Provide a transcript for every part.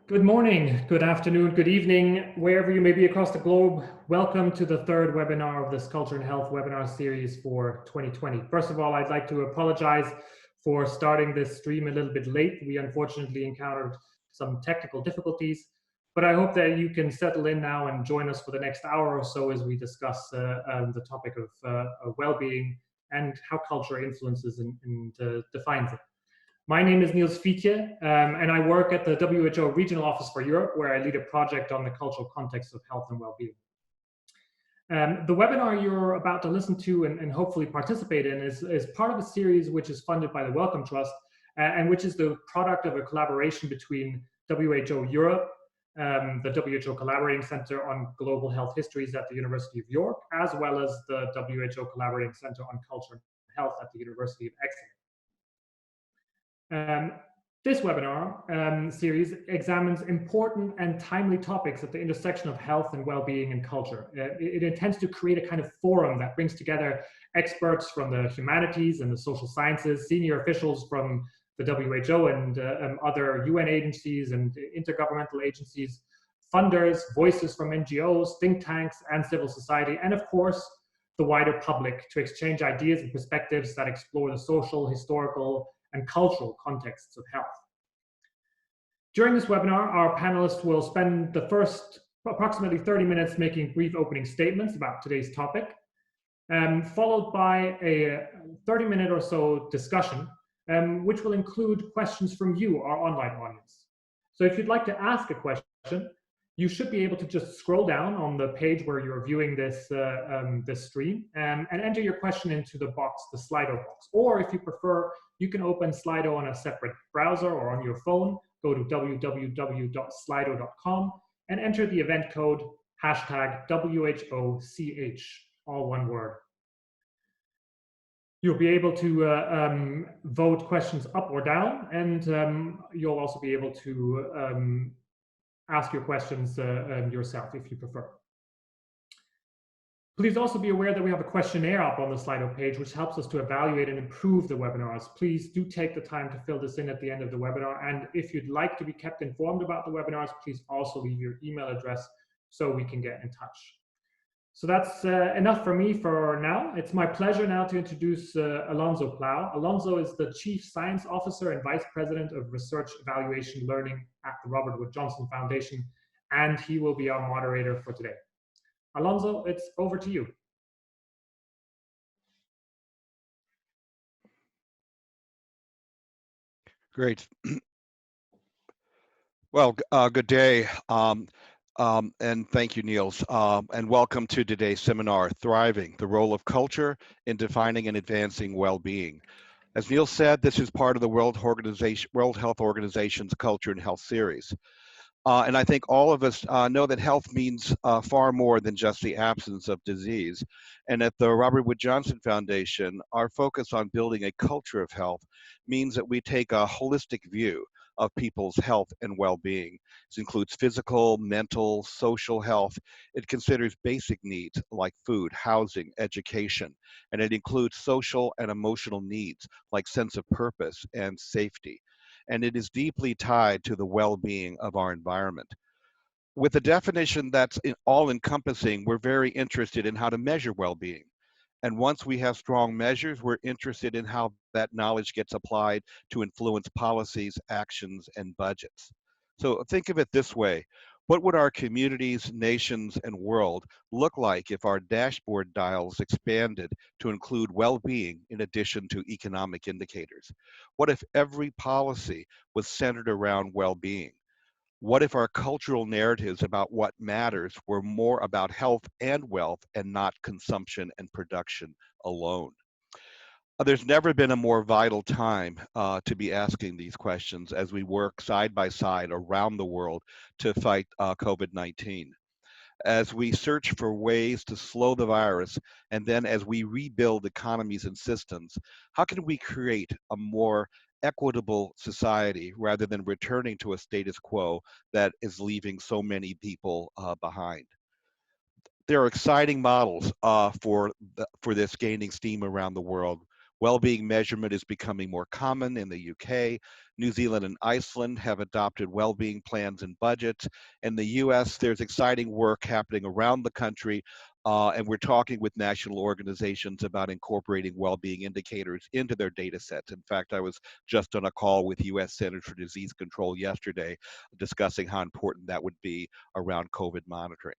Good morning, good afternoon, good evening, wherever you may be across the globe. Welcome to the third webinar of this Culture and Health webinar series for 2020. First of all, I'd like to apologize for starting this stream a little bit late. We unfortunately encountered some technical difficulties, but I hope that you can settle in now and join us for the next hour or so as we discuss the topic of well-being and how culture influences and defines it. My name is Niels Fietje, and I work at the WHO Regional Office for Europe, where I lead a project on the cultural context of health and well-being. The webinar you're about to listen to and hopefully participate in is part of a series which is funded by the Wellcome Trust, and which is the product of a collaboration between WHO Europe, the WHO Collaborating Center on Global Health Histories at the University of York, as well as the WHO Collaborating Center on Culture and Health at the University of Exeter. This webinar series examines important and timely topics at the intersection of health and well-being and culture. It intends to create a kind of forum that brings together experts from the humanities and the social sciences, senior officials from the WHO and other UN agencies and intergovernmental agencies, funders, voices from NGOs, think tanks, and civil society, and of course, the wider public, to exchange ideas and perspectives that explore the social, historical, and cultural contexts of health. During this webinar, our panelists will spend the first approximately 30 minutes making brief opening statements about today's topic, followed by a 30-minute or so discussion, which will include questions from you, our online audience. So if you'd like to ask a question, you should be able to just scroll down on the page where you're viewing this, this stream and enter your question into the box, the Slido box. Or if you prefer, you can open Slido on a separate browser or on your phone, go to www.slido.com and enter the event code #WHOCH, all one word. You'll be able to vote questions up or down, and you'll also be able to ask your questions yourself if you prefer. Please also be aware that we have a questionnaire up on the Slido page, which helps us to evaluate and improve the webinars. Please do take the time to fill this in at the end of the webinar. And if you'd like to be kept informed about the webinars, please also leave your email address so we can get in touch. So that's enough for me for now. It's my pleasure now to introduce Alonso Plau. Alonso is the Chief Science Officer and Vice President of Research Evaluation Learning at the Robert Wood Johnson Foundation, and he will be our moderator for today. Alonso, it's over to you. Great. Well, good day. And thank you, Niels, and welcome to today's seminar, Thriving, the Role of Culture in Defining and Advancing Well-Being. As Niels said, this is part of the World Health Organization's Culture and Health series. And I think all of us know that health means far more than just the absence of disease. And at the Robert Wood Johnson Foundation, our focus on building a culture of health means that we take a holistic view of people's health and well-being. This includes physical, mental, social health. It considers basic needs like food, housing, education, and it includes social and emotional needs like sense of purpose and safety. And it is deeply tied to the well-being of our environment. With a definition that's all-encompassing, we're very interested in how to measure well-being. And once we have strong measures, we're interested in how that knowledge gets applied to influence policies, actions, and budgets. So think of it this way. What would our communities, nations, and world look like if our dashboard dials expanded to include well-being in addition to economic indicators? What if every policy was centered around well-being? What if our cultural narratives about what matters were more about health and wealth and not consumption and production alone? There's never been a more vital time to be asking these questions as we work side by side around the world to fight COVID-19. As we search for ways to slow the virus, and then as we rebuild economies and systems, how can we create a more equitable society rather than returning to a status quo that is leaving so many people behind? There are exciting models for this gaining steam around the world. Well-being measurement is becoming more common in the UK. New Zealand and Iceland have adopted well-being plans and budgets. In the US, there's exciting work happening around the country, and we're talking with national organizations about incorporating well-being indicators into their data sets. In fact, I was just on a call with US Centers for Disease Control yesterday discussing how important that would be around COVID monitoring.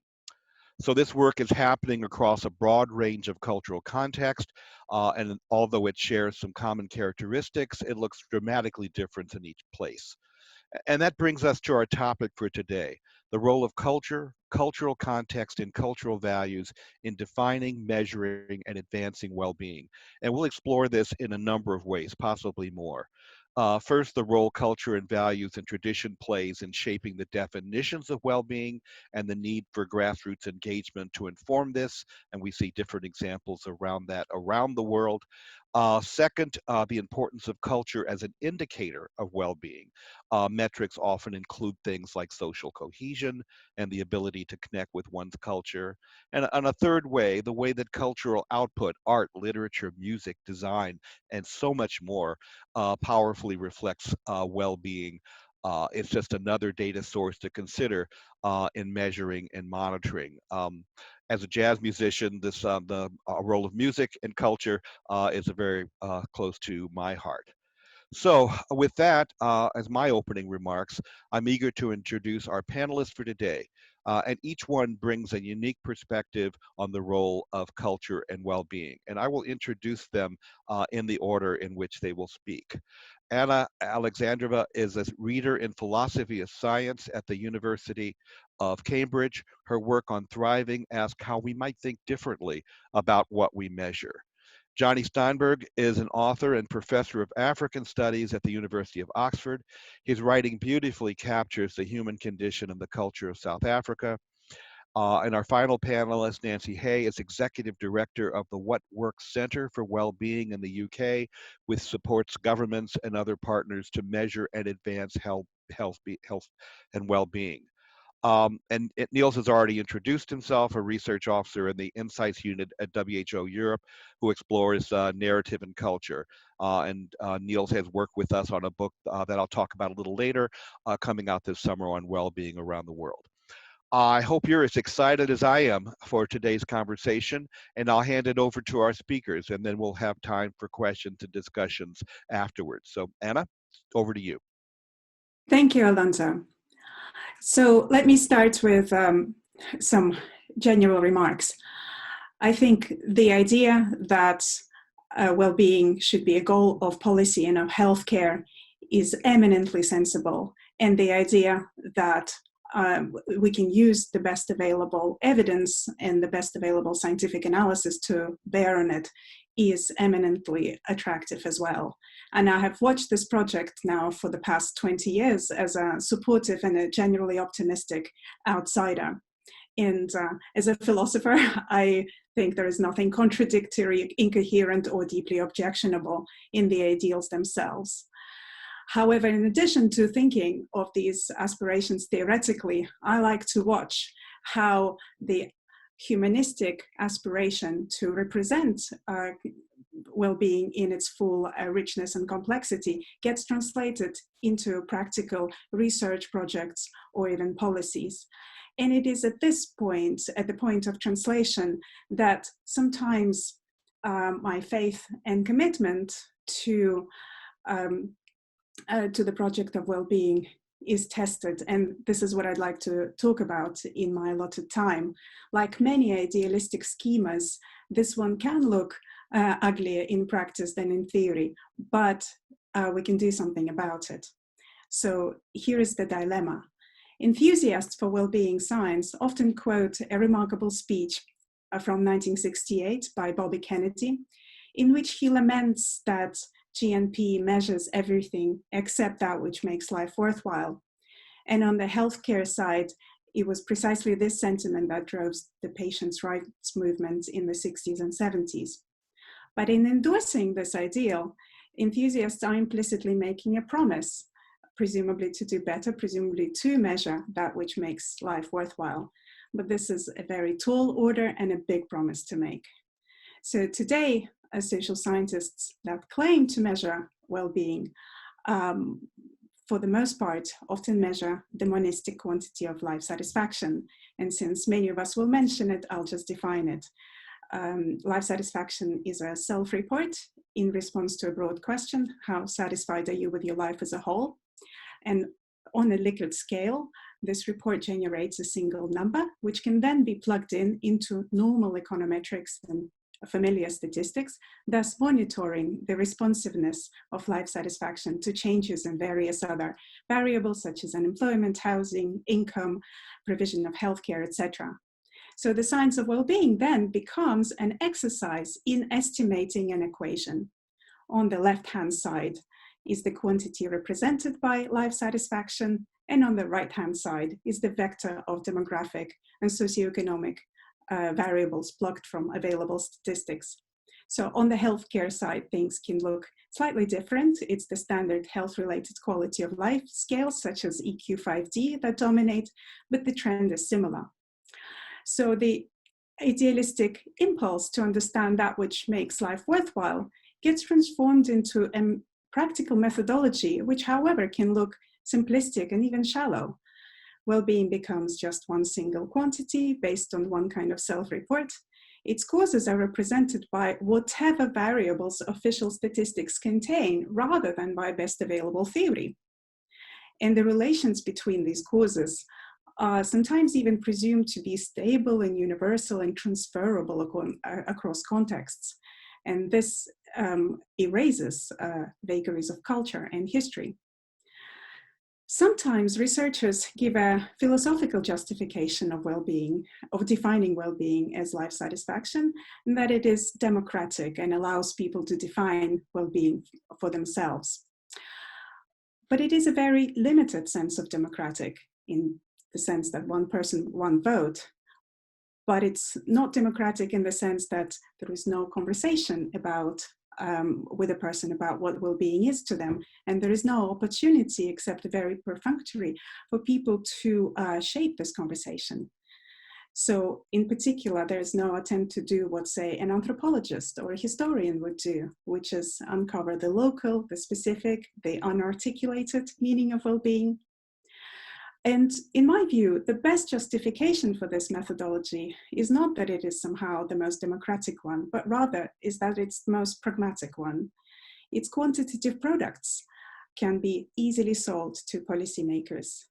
So this work is happening across a broad range of cultural context, and although it shares some common characteristics, it looks dramatically different in each place. And that brings us to our topic for today, the role of culture, cultural context, and cultural values in defining, measuring, and advancing well-being. And we'll explore this in a number of ways, possibly more. First, the role culture and values and tradition plays in shaping the definitions of well-being and the need for grassroots engagement to inform this. And we see different examples around that around the world. Second, the importance of culture as an indicator of well-being. Metrics often include things like social cohesion and the ability to connect with one's culture. And on a third way, the way that cultural output, art, literature, music, design, and so much more powerfully reflects well-being. It's just another data source to consider in measuring and monitoring. As a jazz musician, the role of music and culture is a very close to my heart. So with that, as my opening remarks, I'm eager to introduce our panelists for today. And each one brings a unique perspective on the role of culture and well-being. And I will introduce them in the order in which they will speak. Anna Alexandrova is a reader in philosophy of science at the University of Cambridge. Her work on thriving asks how we might think differently about what we measure. Johnny Steinberg is an author and professor of African Studies at the University of Oxford. His writing beautifully captures the human condition and the culture of South Africa. And our final panelist, Nancy Hay, is Executive Director of the What Works Center for Wellbeing in the UK, which supports governments and other partners to measure and advance health and well-being. Niels has already introduced himself, a research officer in the Insights Unit at WHO Europe, who explores narrative and culture. Niels has worked with us on a book that I'll talk about a little later, coming out this summer on well-being around the world. I hope you're as excited as I am for today's conversation, and I'll hand it over to our speakers, and then we'll have time for questions and discussions afterwards. So Anna, over to you. Thank you, Alonso. So let me start with some general remarks. I think the idea that well-being should be a goal of policy and of healthcare is eminently sensible, and the idea that we can use the best available evidence and the best available scientific analysis to bear on it is eminently attractive as well. And I have watched this project now for the past 20 years as a supportive and a generally optimistic outsider. And as a philosopher, I think there is nothing contradictory, incoherent, or deeply objectionable in the ideals themselves. However, in addition to thinking of these aspirations theoretically, I like to watch how the humanistic aspiration to represent well-being in its full richness and complexity gets translated into practical research projects or even policies. And it is at this point, at the point of translation, that sometimes my faith and commitment to the project of well-being is tested. And this is what I'd like to talk about in my allotted time. Like many idealistic schemas, this one can look uglier in practice than in theory, but we can do something about it. So here is the dilemma. Enthusiasts for well-being science often quote a remarkable speech from 1968 by Bobby Kennedy, in which he laments that GNP measures everything except that which makes life worthwhile. And on the healthcare side, it was precisely this sentiment that drove the patients' rights movement in the 60s and 70s. But in endorsing this ideal, enthusiasts are implicitly making a promise, presumably to do better, presumably to measure that which makes life worthwhile. But this is a very tall order and a big promise to make. So today, social scientists that claim to measure well-being, for the most part, often measure the monistic quantity of life satisfaction. And since many of us will mention it, I'll just define it. Life satisfaction is a self-report in response to a broad question: how satisfied are you with your life as a whole? And on a Likert scale, this report generates a single number, which can then be plugged into normal econometrics and familiar statistics, thus monitoring the responsiveness of life satisfaction to changes in various other variables such as unemployment, housing, income, provision of healthcare, etc. So the science of well-being then becomes an exercise in estimating an equation. On the left-hand side is the quantity represented by life satisfaction, and on the right-hand side is the vector of demographic and socioeconomic variables plucked from available statistics. So on the healthcare side, things can look slightly different. It's the standard health-related quality of life scales, such as EQ5D, that dominate, but the trend is similar. So the idealistic impulse to understand that which makes life worthwhile gets transformed into a practical methodology, which, however, can look simplistic and even shallow. Well-being becomes just one single quantity based on one kind of self-report. Its causes are represented by whatever variables official statistics contain, rather than by best available theory. And the relations between these causes are sometimes even presumed to be stable and universal and transferable across contexts. And this erases vagaries of culture and history. Sometimes researchers give a philosophical justification of well-being, of defining well-being as life satisfaction, and that it is democratic and allows people to define well-being for themselves. But it is a very limited sense of democratic, in the sense that one person, one vote. But it's not democratic in the sense that there is no conversation about with a person about what well-being is to them. And there is no opportunity, except very perfunctory, for people to shape this conversation. So in particular, there is no attempt to do what, say, an anthropologist or a historian would do, which is uncover the local, the specific, the unarticulated meaning of well-being. And in my view, the best justification for this methodology is not that it is somehow the most democratic one, but rather is that it's the most pragmatic one. Its quantitative products can be easily sold to policymakers.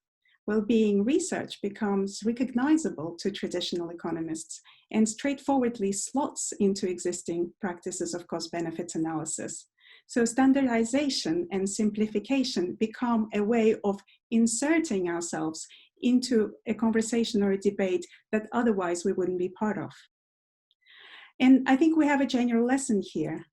Well-being research becomes recognizable to traditional economists and straightforwardly slots into existing practices of cost-benefit analysis. So standardization and simplification become a way of inserting ourselves into a conversation or a debate that otherwise we wouldn't be part of. And I think we have a general lesson here.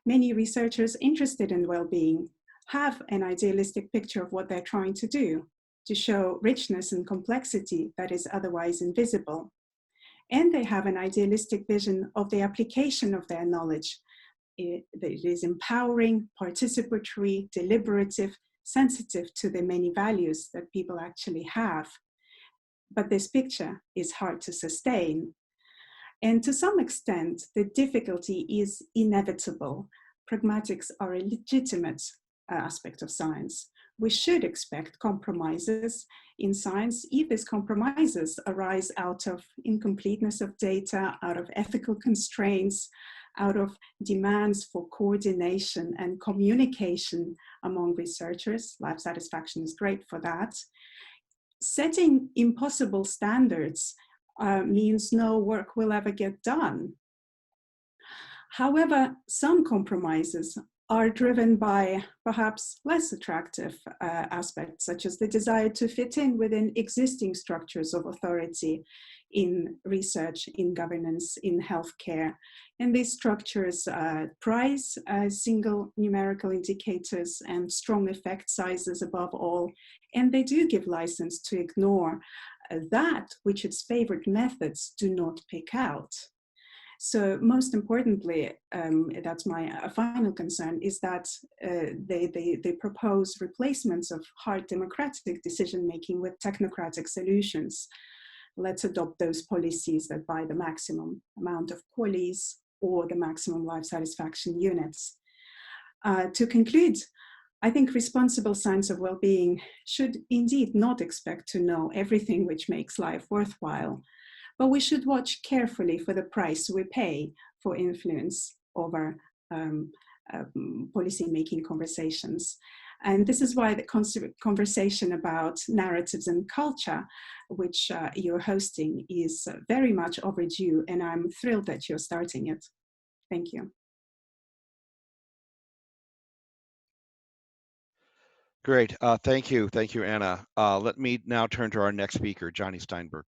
Many researchers interested in well-being have an idealistic picture of what they're trying to do, to show richness and complexity that is otherwise invisible. And they have an idealistic vision of the application of their knowledge. It is empowering, participatory, deliberative, sensitive to the many values that people actually have. But this picture is hard to sustain. And to some extent, the difficulty is inevitable. Pragmatics are a legitimate aspect of science. We should expect compromises in science if these compromises arise out of incompleteness of data, out of ethical constraints, out of demands for coordination and communication among researchers. Life satisfaction is great for that. Setting impossible standards means no work will ever get done. However, some compromises are driven by perhaps less attractive aspects, such as the desire to fit in within existing structures of authority in research, in governance, in healthcare. And these structures prize single numerical indicators and strong effect sizes above all. And they do give license to ignore that which its favored methods do not pick out. So most importantly, that's my final concern, is that they propose replacements of hard democratic decision-making with technocratic solutions. Let's adopt those policies that buy the maximum amount of QALYs, or the maximum life satisfaction units. To conclude, I think responsible science of well-being should indeed not expect to know everything which makes life worthwhile, but we should watch carefully for the price we pay for influence over policy-making conversations. And this is why the conversation about narratives and culture, which you're hosting, is very much overdue, and I'm thrilled that you're starting it. Thank you. Great. Thank you, Anna. Let me now turn to our next speaker, Johnny Steinberg.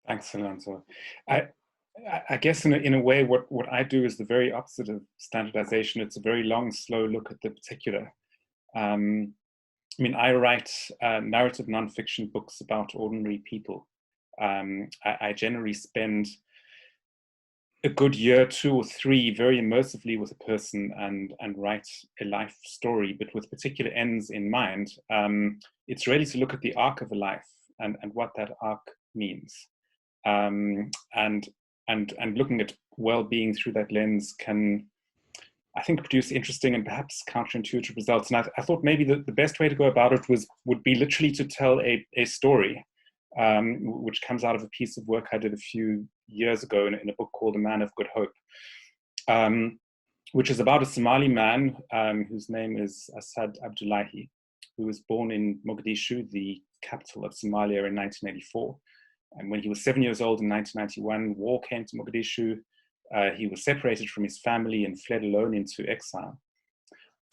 Thanks, Alonso. I guess in a way, what I do is the very opposite of standardization. It's a very long, slow look at the particular. I mean, I write narrative nonfiction books about ordinary people. I generally spend a good year, 2 or 3, very immersively with a person and write a life story, but with particular ends in mind. It's really to look at the arc of a life and what that arc means. And looking at well-being through that lens can, I think, produce interesting and perhaps counterintuitive results. And I thought maybe the best way to go about it would be literally to tell a story, which comes out of a piece of work I did a few years ago in a book called A Man of Good Hope, which is about a Somali man whose name is Asad Abdullahi, who was born in Mogadishu, the capital of Somalia, in 1984. And when he was 7 years old in 1991, war came to Mogadishu. He was separated from his family and fled alone into exile,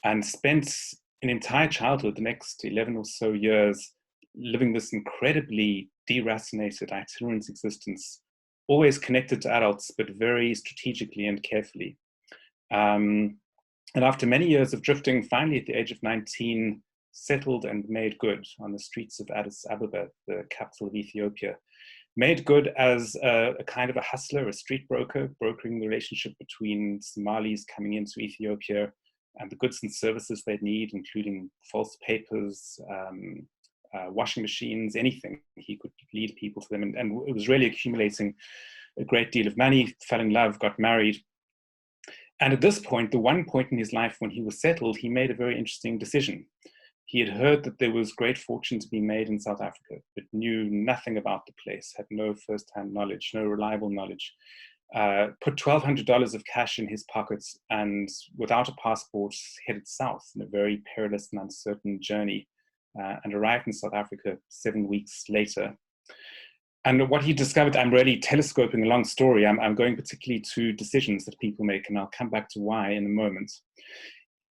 and spent an entire childhood, the next 11 or so years, living this incredibly deracinated, itinerant existence, always connected to adults, but very strategically and carefully. And after many years of drifting, finally at the age of 19, settled and made good on the streets of Addis Ababa, the capital of Ethiopia. Made good as a kind of a hustler, a street broker, brokering the relationship between Somalis coming into Ethiopia and the goods and services they need, including false papers, washing machines, anything. He could lead people to them, and it was really accumulating a great deal of money, fell in love, got married. And at this point, the one point in his life when he was settled, he made a very interesting decision. He had heard that there was great fortune to be made in South Africa, but knew nothing about the place, had no first-hand knowledge, no reliable knowledge. Put $1,200 of cash in his pockets and, without a passport, headed south in a very perilous and uncertain journey, and arrived in South Africa 7 weeks later. And what he discovered, I'm really telescoping a long story. I'm going particularly to decisions that people make, and I'll come back to why in a moment.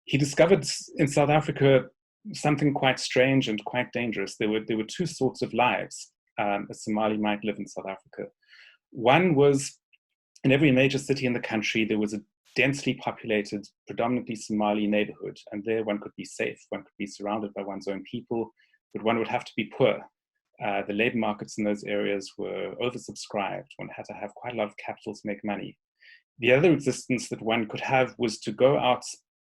He discovered in South Africa something quite strange and quite dangerous. There were 2 sorts of lives a Somali might live in South Africa. One was, in every major city in the country, there was a densely populated, predominantly Somali neighborhood, and there one could be safe, one could be surrounded by one's own people, but one would have to be poor. The labor markets in those areas were oversubscribed. One had to have quite a lot of capital to make money. The other existence that one could have was to go out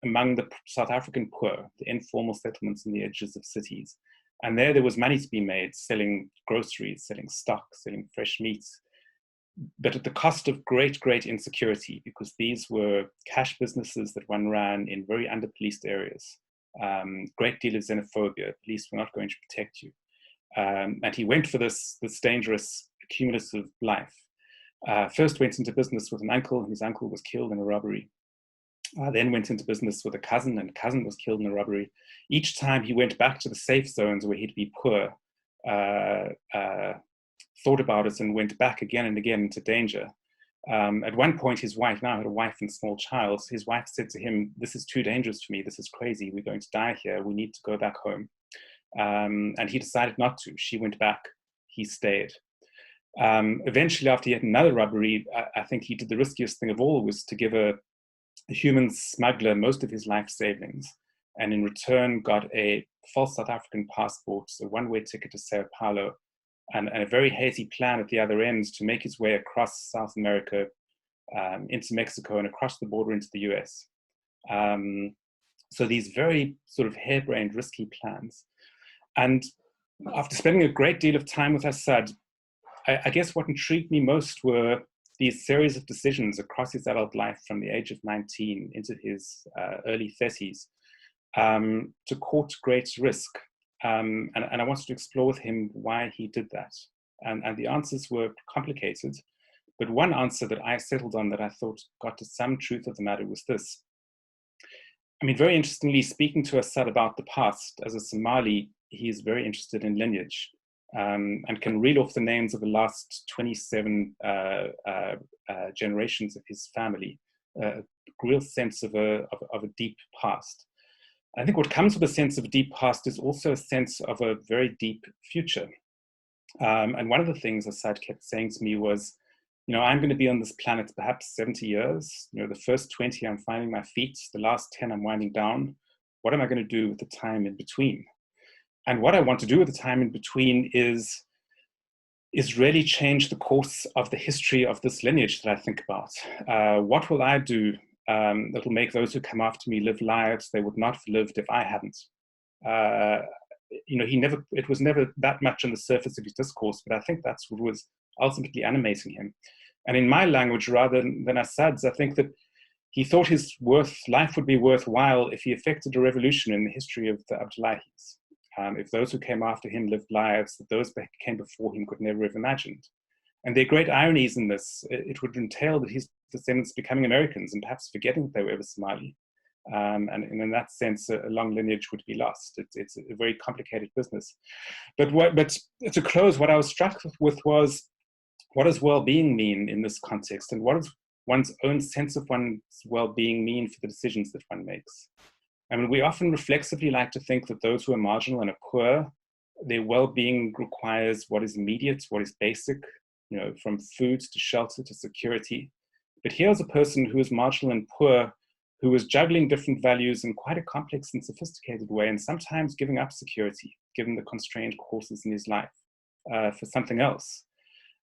among the South African poor, the informal settlements on the edges of cities. And there was money to be made, selling groceries, selling stock, selling fresh meats, but at the cost of great, great insecurity, because these were cash businesses that one ran in very under-policed areas. Great deal of xenophobia. Police were not going to protect you. And he went for this dangerous cumulative life. First went into business with an uncle, and his uncle was killed in a robbery. Then went into business with a cousin, and cousin was killed in a robbery. Each time he went back to the safe zones where he'd be poor, thought about it and went back again and again into danger. At one point, his wife, now had a wife and small child, his wife said to him, "This is too dangerous for me, this is crazy, we're going to die here, we need to go back home." And he decided not to. She went back, he stayed. Eventually, after yet another robbery, I think he did the riskiest thing of all, was to give a human smuggler most of his life savings, and in return got a false South African passport, a one-way ticket to Sao Paulo, and a very hazy plan at the other end to make his way across South America, into Mexico, and across the border into the US. So these very sort of harebrained, risky plans. And after spending a great deal of time with Assad, I guess what intrigued me most were these series of decisions across his adult life from the age of 19 into his early 30s to court great risk. And I wanted to explore with him why he did that. And the answers were complicated, but one answer that I settled on that I thought got to some truth of the matter was this. I mean, very interestingly, speaking to Assad about the past, as a Somali, he is very interested in lineage and can reel off the names of the last 27 generations of his family, a real sense of a deep past. I think what comes with a sense of a deep past is also a sense of a very deep future. And one of the things Assad kept saying to me was, I'm going to be on this planet perhaps 70 years. The first 20 I'm finding my feet, the last 10 I'm winding down. What am I going to do with the time in between? And what I want to do with the time in between is really change the course of the history of this lineage that I think about. What will I do that will make those who come after me live lives they would not have lived if I hadn't? It was never that much on the surface of his discourse, but I think that's what was ultimately animating him. And in my language, rather than Assad's, I think that he thought his life would be worthwhile if he effected a revolution in the history of the Abdullahis. If those who came after him lived lives that those that came before him could never have imagined. And there are great ironies in this. It would entail that his descendants becoming Americans and perhaps forgetting that they were ever Somali. And in that sense, a long lineage would be lost. It's a very complicated business. But to close, what I was struck with was, what does well-being mean in this context? And what does one's own sense of one's well-being mean for the decisions that one makes? I mean, we often reflexively like to think that those who are marginal and are poor, their well-being requires what is immediate, what is basic, from food to shelter to security. But here's a person who is marginal and poor, who is juggling different values in quite a complex and sophisticated way, and sometimes giving up security, given the constrained courses in his life, for something else.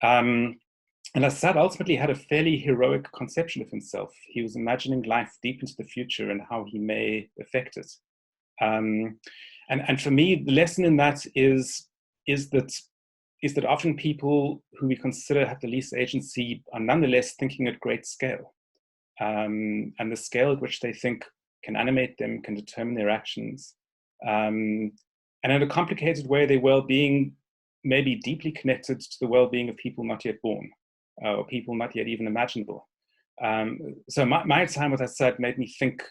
And Assad ultimately had a fairly heroic conception of himself. He was imagining life deep into the future and how he may affect it. And for me, the lesson in that is that often people who we consider have the least agency are nonetheless thinking at great scale. And the scale at which they think can animate them, can determine their actions. And in a complicated way, their well-being may be deeply connected to the well-being of people not yet born, or people not yet even imaginable. So my time with Assad made me think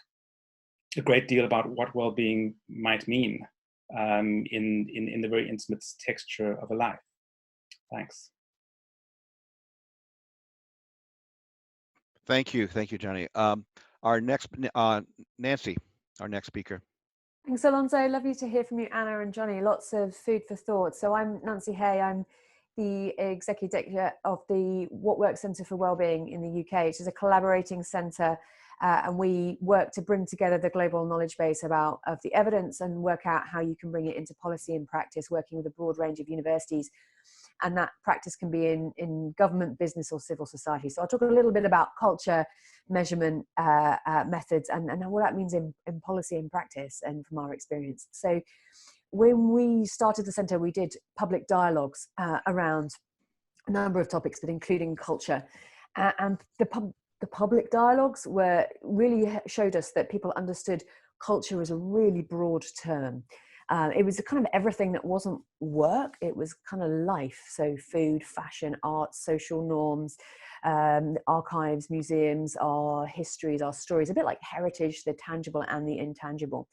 a great deal about what well-being might mean in the very intimate texture of a life. Thanks. Thank you, Johnny. Our next, Nancy, our next speaker. Thanks, Alonso. Lovely to hear from you, Anna and Johnny. Lots of food for thought. So I'm Nancy Hay. I'm the Executive Director of the What Works Centre for Wellbeing in the UK, which is a collaborating centre, and we work to bring together the global knowledge base of the evidence and work out how you can bring it into policy and practice, working with a broad range of universities. And that practice can be in government, business, or civil society. So I'll talk a little bit about culture, measurement methods, and what that means in policy and practice, and from our experience. So when we started the centre, we did public dialogues around a number of topics, but including culture. And the public dialogues really showed us that people understood culture as a really broad term. It was kind of everything that wasn't work. It was kind of life. So food, fashion, art, social norms, archives, museums, our histories, our stories, a bit like heritage, the tangible and the intangible.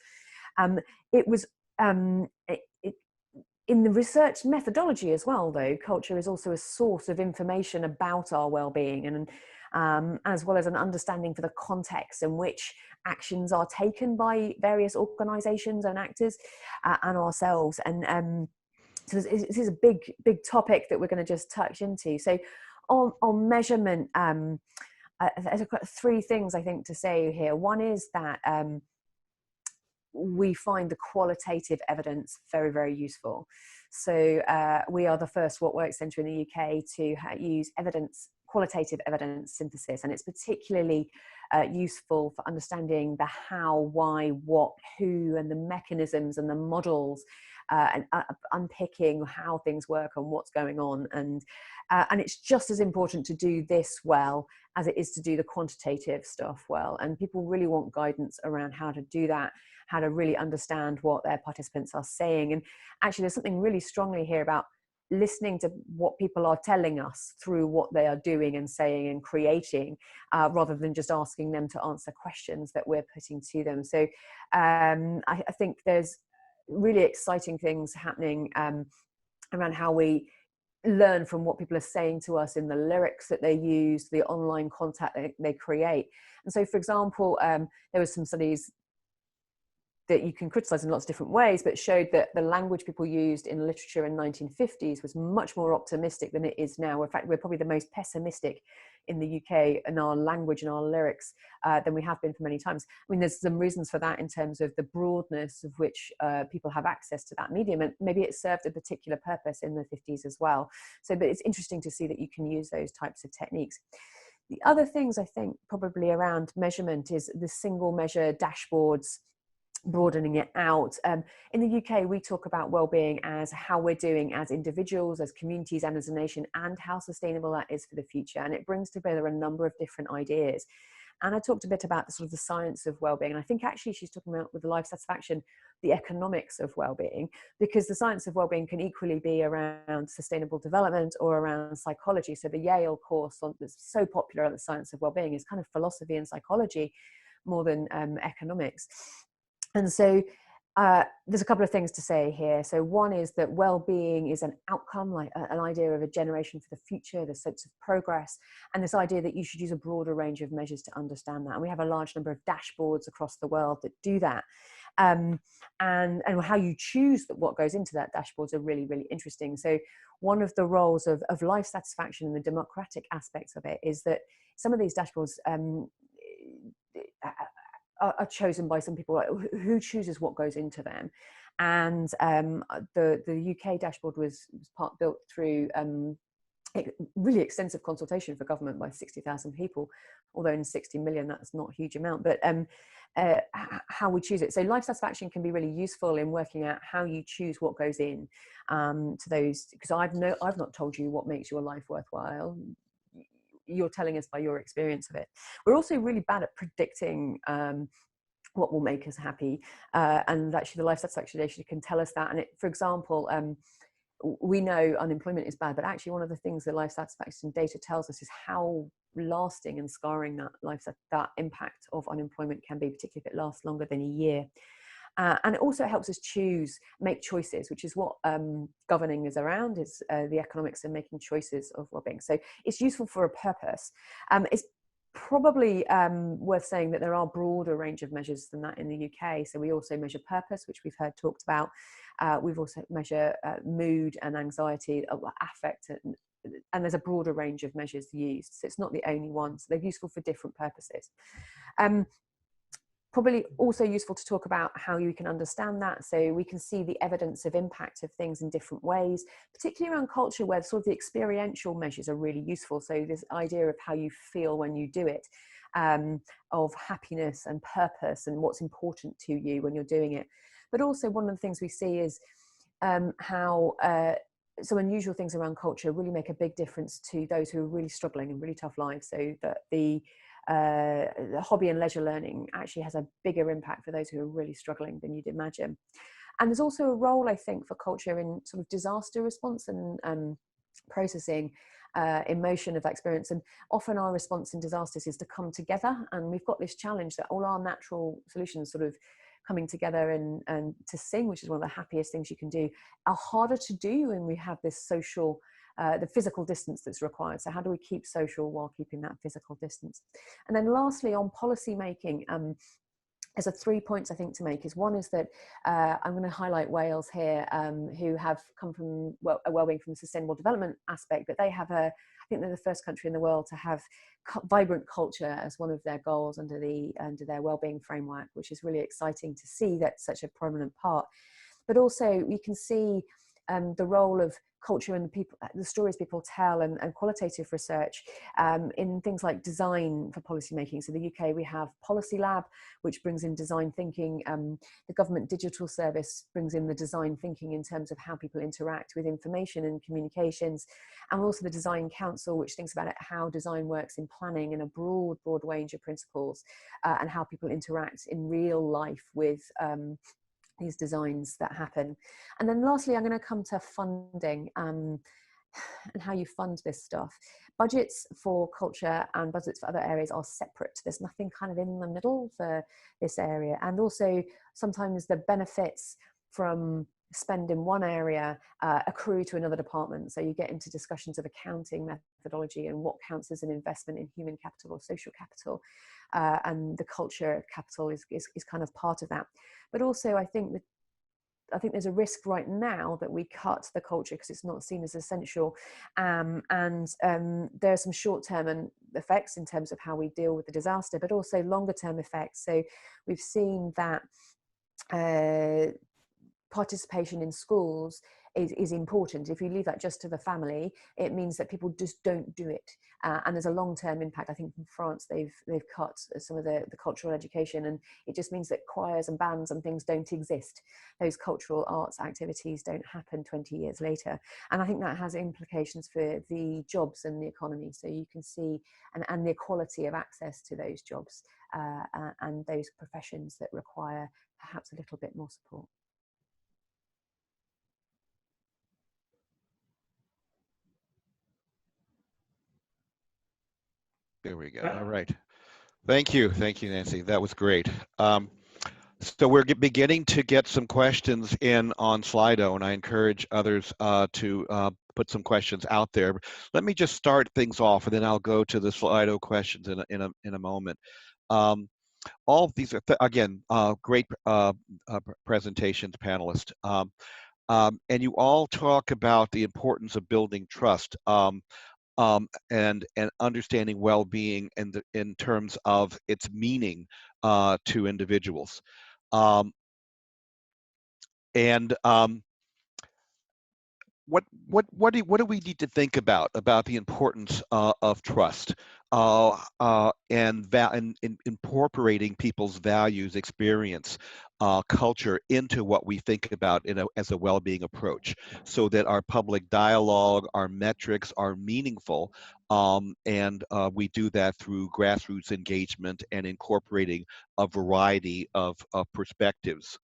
It was in the research methodology as well, though, culture is also a source of information about our well-being, and as well as an understanding for the context in which actions are taken by various organisations and actors and ourselves. And so this is a big topic that we're going to just touch into. So on measurement, I've got three things I think to say here. One is that we find the qualitative evidence very, very useful. So we are the first What Works Centre in the UK to use evidence qualitative evidence synthesis, and it's particularly useful for understanding the how, why, what, who, and the mechanisms and the models, and unpicking how things work and what's going on. And it's just as important to do this well as it is to do the quantitative stuff well. And people really want guidance around how to do that, how to really understand what their participants are saying. And actually, there's something really strongly here about listening to what people are telling us through what they are doing and saying and creating, rather than just asking them to answer questions that we're putting to them. So I think there's really exciting things happening around how we learn from what people are saying to us in the lyrics that they use, the online contact they create. And so, for example, there were some studies that you can criticize in lots of different ways, but showed that the language people used in literature in 1950s was much more optimistic than it is now. In fact, we're probably the most pessimistic in the UK in our language and our lyrics than we have been for many times. I mean, there's some reasons for that in terms of the broadness of which people have access to that medium, and maybe it served a particular purpose in the 50s as well. So, but it's interesting to see that you can use those types of techniques. The other things I think probably around measurement is the single measure dashboards, broadening it out. In the UK, we talk about well-being as how we're doing as individuals, as communities, and as a nation, and how sustainable that is for the future. And it brings together a number of different ideas. And I talked a bit about the sort of the science of well-being. And I think actually she's talking about, with the life satisfaction, the economics of well-being, because the science of well-being can equally be around sustainable development or around psychology. So the Yale course that's so popular on the science of well-being is kind of philosophy and psychology more than economics. And so there's a couple of things to say here. So one is that well-being is an outcome, like an idea of a generation for the future, the sense of progress, and this idea that you should use a broader range of measures to understand that. And we have a large number of dashboards across the world that do that. And how you choose what goes into that dashboards are really, really interesting. So one of the roles of life satisfaction and the democratic aspects of it is that some of these dashboards are chosen by some people who chooses what goes into them. And the UK dashboard was built through really extensive consultation for government by 60,000 people, although in 60 million that's not a huge amount, but how we choose it. So life satisfaction can be really useful in working out how you choose what goes in to those, because I've not told you what makes your life worthwhile. You're telling us by your experience of it. We're also really bad at predicting what will make us happy, and actually the life satisfaction data can tell us that. And for example, we know unemployment is bad, but actually one of the things the life satisfaction data tells us is how lasting and scarring that impact of unemployment can be, particularly if it lasts longer than a year. And it also helps us make choices, which is what governing is around, is the economics and making choices of well-being. So it's useful for a purpose. It's probably worth saying that there are a broader range of measures than that in the UK. So we also measure purpose, which we've heard talked about. We've also measure mood and anxiety, affect, and there's a broader range of measures used. So it's not the only one. So they're useful for different purposes. Probably also useful to talk about how you can understand that. So we can see the evidence of impact of things in different ways, particularly around culture, where sort of the experiential measures are really useful. So this idea of how you feel when you do it, of happiness and purpose and what's important to you when you're doing it. But also one of the things we see is how some unusual things around culture really make a big difference to those who are really struggling in really tough lives. So that the hobby and leisure learning actually has a bigger impact for those who are really struggling than you'd imagine. And there's also a role, I think, for culture in sort of disaster response and processing emotion of that experience. And often our response in disasters is to come together, and we've got this challenge that all our natural solutions sort of coming together and to sing, which is one of the happiest things you can do, are harder to do when we have this social the physical distance that's required. So how do we keep social while keeping that physical distance? And then lastly, on policy making, there's 3 points I think to make. One is that I'm going to highlight Wales here, who have come from well-being from a sustainable development aspect, but they have I think they're the first country in the world to have vibrant culture as one of their goals under their well-being framework, which is really exciting to see that's such a prominent part. But also we can see the role of culture and the stories people tell, and qualitative research in things like design for policymaking. So the UK, we have Policy Lab, which brings in design thinking. The Government Digital Service brings in the design thinking in terms of how people interact with information and communications. And also the Design Council, which thinks about how design works in planning in a broad range of principles, and how people interact in real life with these designs that happen. And then lastly, I'm going to come to funding and how you fund this stuff. Budgets for culture and budgets for other areas are separate. There's nothing kind of in the middle for this area. And also sometimes the benefits from spend in one area accrue to another department. So you get into discussions of accounting methodology and what counts as an investment in human capital or social capital. And the culture capital is kind of part of that. But also I think there's a risk right now that we cut the culture because it's not seen as essential. And there are some short-term effects in terms of how we deal with the disaster, but also longer-term effects. So we've seen that participation in schools is important. If you leave that just to the family, it means that people just don't do it. And there's a long-term impact. I think in France, they've cut some of the cultural education, and it just means that choirs and bands and things don't exist. Those cultural arts activities don't happen 20 years later. And I think that has implications for the jobs and the economy. So you can see, and the equality of access to those jobs and those professions that require perhaps a little bit more support. There we go. All right. Thank you, Nancy. That was great. So we're beginning to get some questions in on Slido, and I encourage others to put some questions out there. Let me just start things off, and then I'll go to the Slido questions in a moment. All of these are, again, great presentations, panelists. And you all talk about the importance of building trust. And understanding well-being in terms of its meaning to individuals. What do we need to think about the importance of trust and incorporating people's values, experience, culture into what we think about as a well-being approach, so that our public dialogue, our metrics are meaningful, and we do that through grassroots engagement and incorporating a variety of perspectives.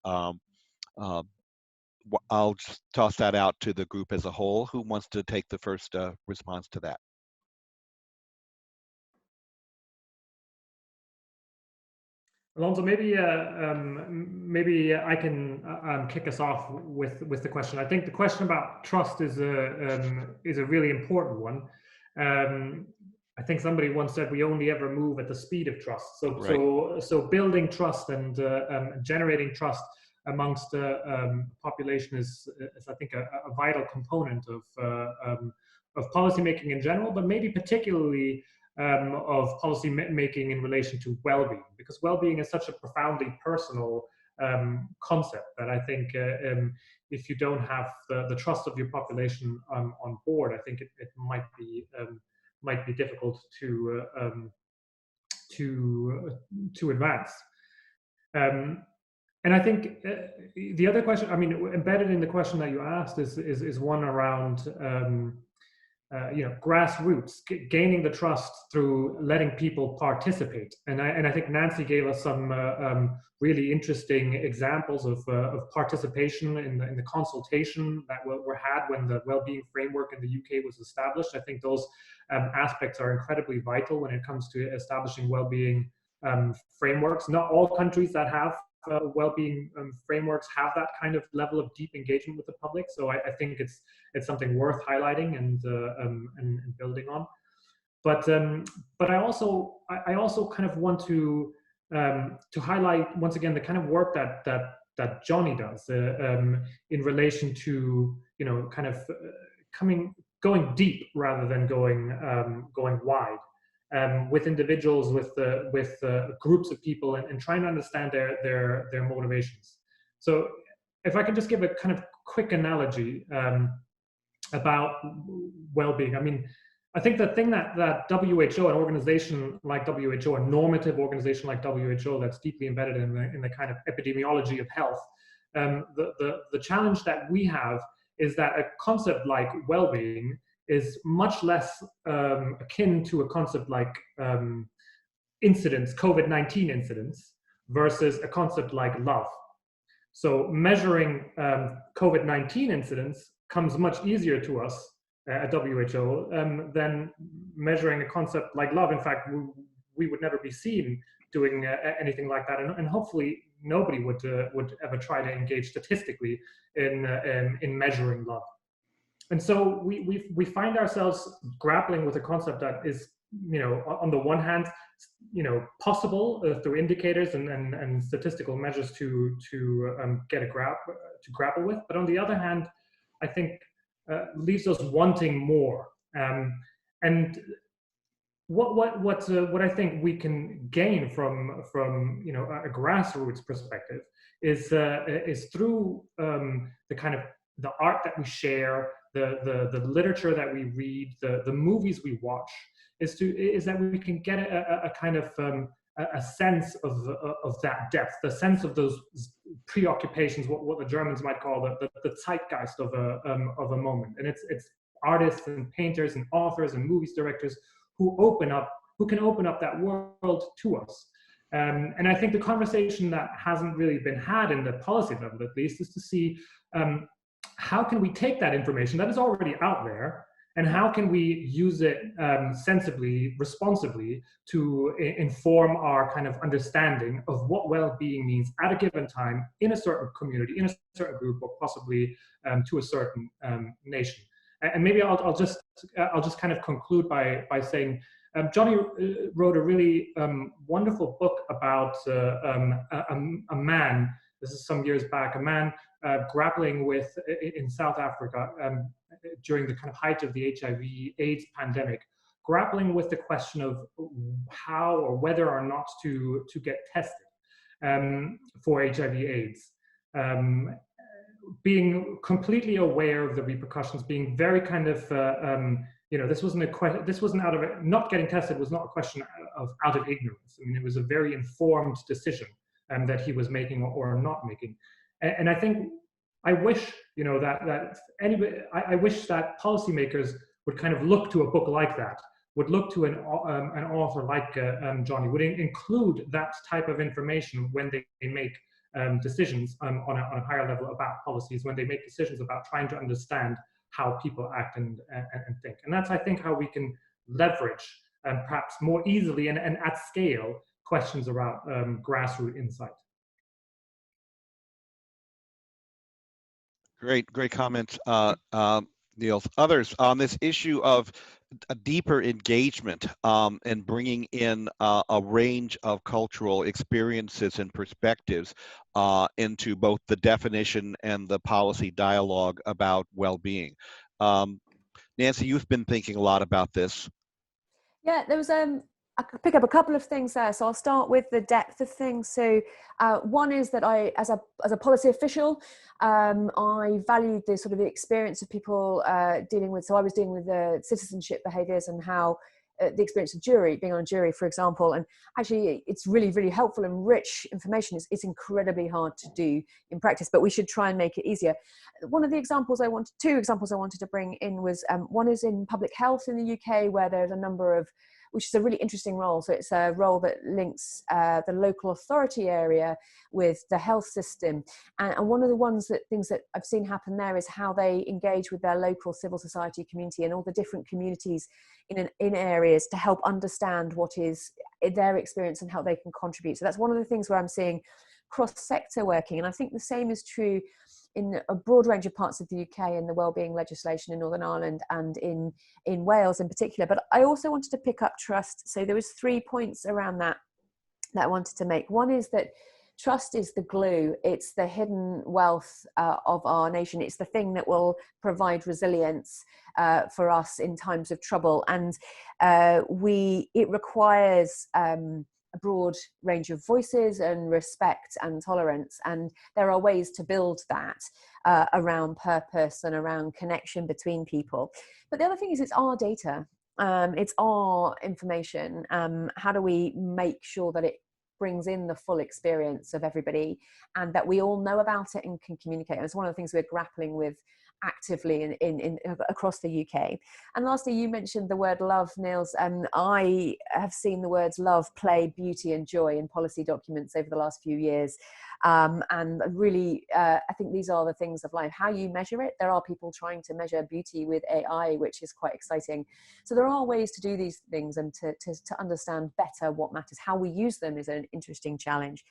I'll just toss that out to the group as a whole. Who wants to take the first response to that? Alonso, maybe I can kick us off with the question. I think the question about trust is a really important one. I think somebody once said we only ever move at the speed of trust. So right. So building trust and generating trust amongst the population is I think a vital component of policy making in general, but maybe particularly of policy making in relation to well-being, because well-being is such a profoundly personal concept that I think if you don't have the trust of your population on board, I think it might be difficult to advance. And I think the other question, I mean, embedded in the question that you asked is one around grassroots, gaining the trust through letting people participate. And I think Nancy gave us some really interesting examples of participation in the consultation that were had when the wellbeing framework in the UK was established. I think those aspects are incredibly vital when it comes to establishing wellbeing frameworks. Not all countries that have well-being frameworks have that kind of level of deep engagement with the public. So I think it's something worth highlighting and building on. But I also kind of want to highlight once again the kind of work that Johnny does in relation to kind of going deep rather than going wide. With individuals, with groups of people, and trying to understand their motivations. So if I can just give a kind of quick analogy, about well-being. I mean, I think the thing that WHO, an organization like WHO, a normative organization like WHO that's deeply embedded in the kind of epidemiology of health, the challenge that we have is that a concept like well-being is much less akin to a concept like incidents, COVID-19 incidents, versus a concept like love. So measuring COVID-19 incidents comes much easier to us at WHO than measuring a concept like love. In fact, we would never be seen doing anything like that, and hopefully nobody would ever try to engage statistically in measuring love. And so we find ourselves grappling with a concept that is, on the one hand, possible through indicators and statistical measures to grapple with, but on the other hand, I think leaves us wanting more. And what I think we can gain from a grassroots perspective is through the kind of the art that we share, the literature that we read, the movies we watch, is that we can get a kind of a sense of that depth, the sense of those preoccupations, what the Germans might call the zeitgeist of a moment. And it's artists and painters and authors and movies directors who can open up that world to us. And I think the conversation that hasn't really been had in the policy level, at least, is to see how can we take that information that is already out there, and how can we use it sensibly, responsibly, to inform our kind of understanding of what well-being means at a given time in a certain community, in a certain group, or possibly to a certain nation. And maybe I'll just kind of conclude by saying, Johnny wrote a really wonderful book about a man. This is some years back. A man grappling with, in South Africa, during the kind of height of the HIV/AIDS pandemic, grappling with the question of how or whether or not to get tested for HIV/AIDS. Being completely aware of the repercussions, being very kind of, this wasn't out of, not getting tested was not a question of out of ignorance. I mean, it was a very informed decision that he was making or not making. And I think, I wish, I wish that policymakers would kind of look to a book like that, would look to an author like Johnny, would include that type of information when they make decisions on a higher level about policies, when they make decisions about trying to understand how people act and think. And that's, I think, how we can leverage perhaps more easily and at scale questions around grassroots insight. Great comments, Niels. Others on this issue of a deeper engagement and bringing in a range of cultural experiences and perspectives into both the definition and the policy dialogue about well-being. Nancy, you've been thinking a lot about this. Yeah, there was I could pick up a couple of things there. So I'll start with the depth of things. So one is that I, as a policy official, I valued the sort of the experience of people dealing with, so I was dealing with the citizenship behaviors and how the experience of being on a jury, for example. And actually it's really, really helpful and rich information. It's incredibly hard to do in practice, but we should try and make it easier. Two examples I wanted to bring in was, one is in public health in the UK, where there's a number of, which is a really interesting role. So it's a role that links the local authority area with the health system. And one of the things that I've seen happen there is how they engage with their local civil society community and all the different communities in areas to help understand what is their experience and how they can contribute. So that's one of the things where I'm seeing cross-sector working. And I think the same is true in a broad range of parts of the UK and the wellbeing legislation in Northern Ireland and in Wales in particular. But I also wanted to pick up trust. So there was 3 points around that I wanted to make. One is that trust is the glue. It's the hidden wealth of our nation. It's the thing that will provide resilience for us in times of trouble. And it requires a broad range of voices and respect and tolerance. And there are ways to build that around purpose and around connection between people. But the other thing is, it's our data. It's our information. How do we make sure that it brings in the full experience of everybody, and that we all know about it and can communicate? And it's one of the things we're grappling with actively in across the UK. And lastly, you mentioned the word love, Niels, and I have seen the words love, play, beauty and joy in policy documents over the last few years. And really, I think these are the things of life. How you measure it, there are people trying to measure beauty with AI, which is quite exciting. So there are ways to do these things and to understand better what matters. How we use them is an interesting challenge.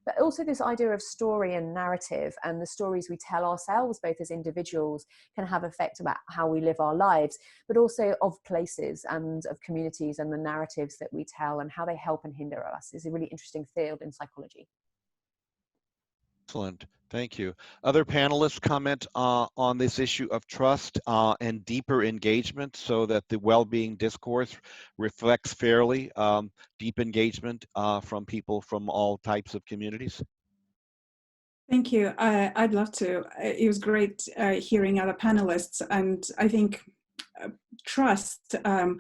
But also this idea of story and narrative, and the stories we tell ourselves, both as individuals, can have effect about how we live our lives, but also of places and of communities, and the narratives that we tell and how they help and hinder us is a really interesting field in psychology. Excellent. Thank you. Other panelists comment on this issue of trust and deeper engagement, so that the well-being discourse reflects fairly deep engagement from people from all types of communities? Thank you. I'd love to. It was great hearing other panelists, and I think trust. I'd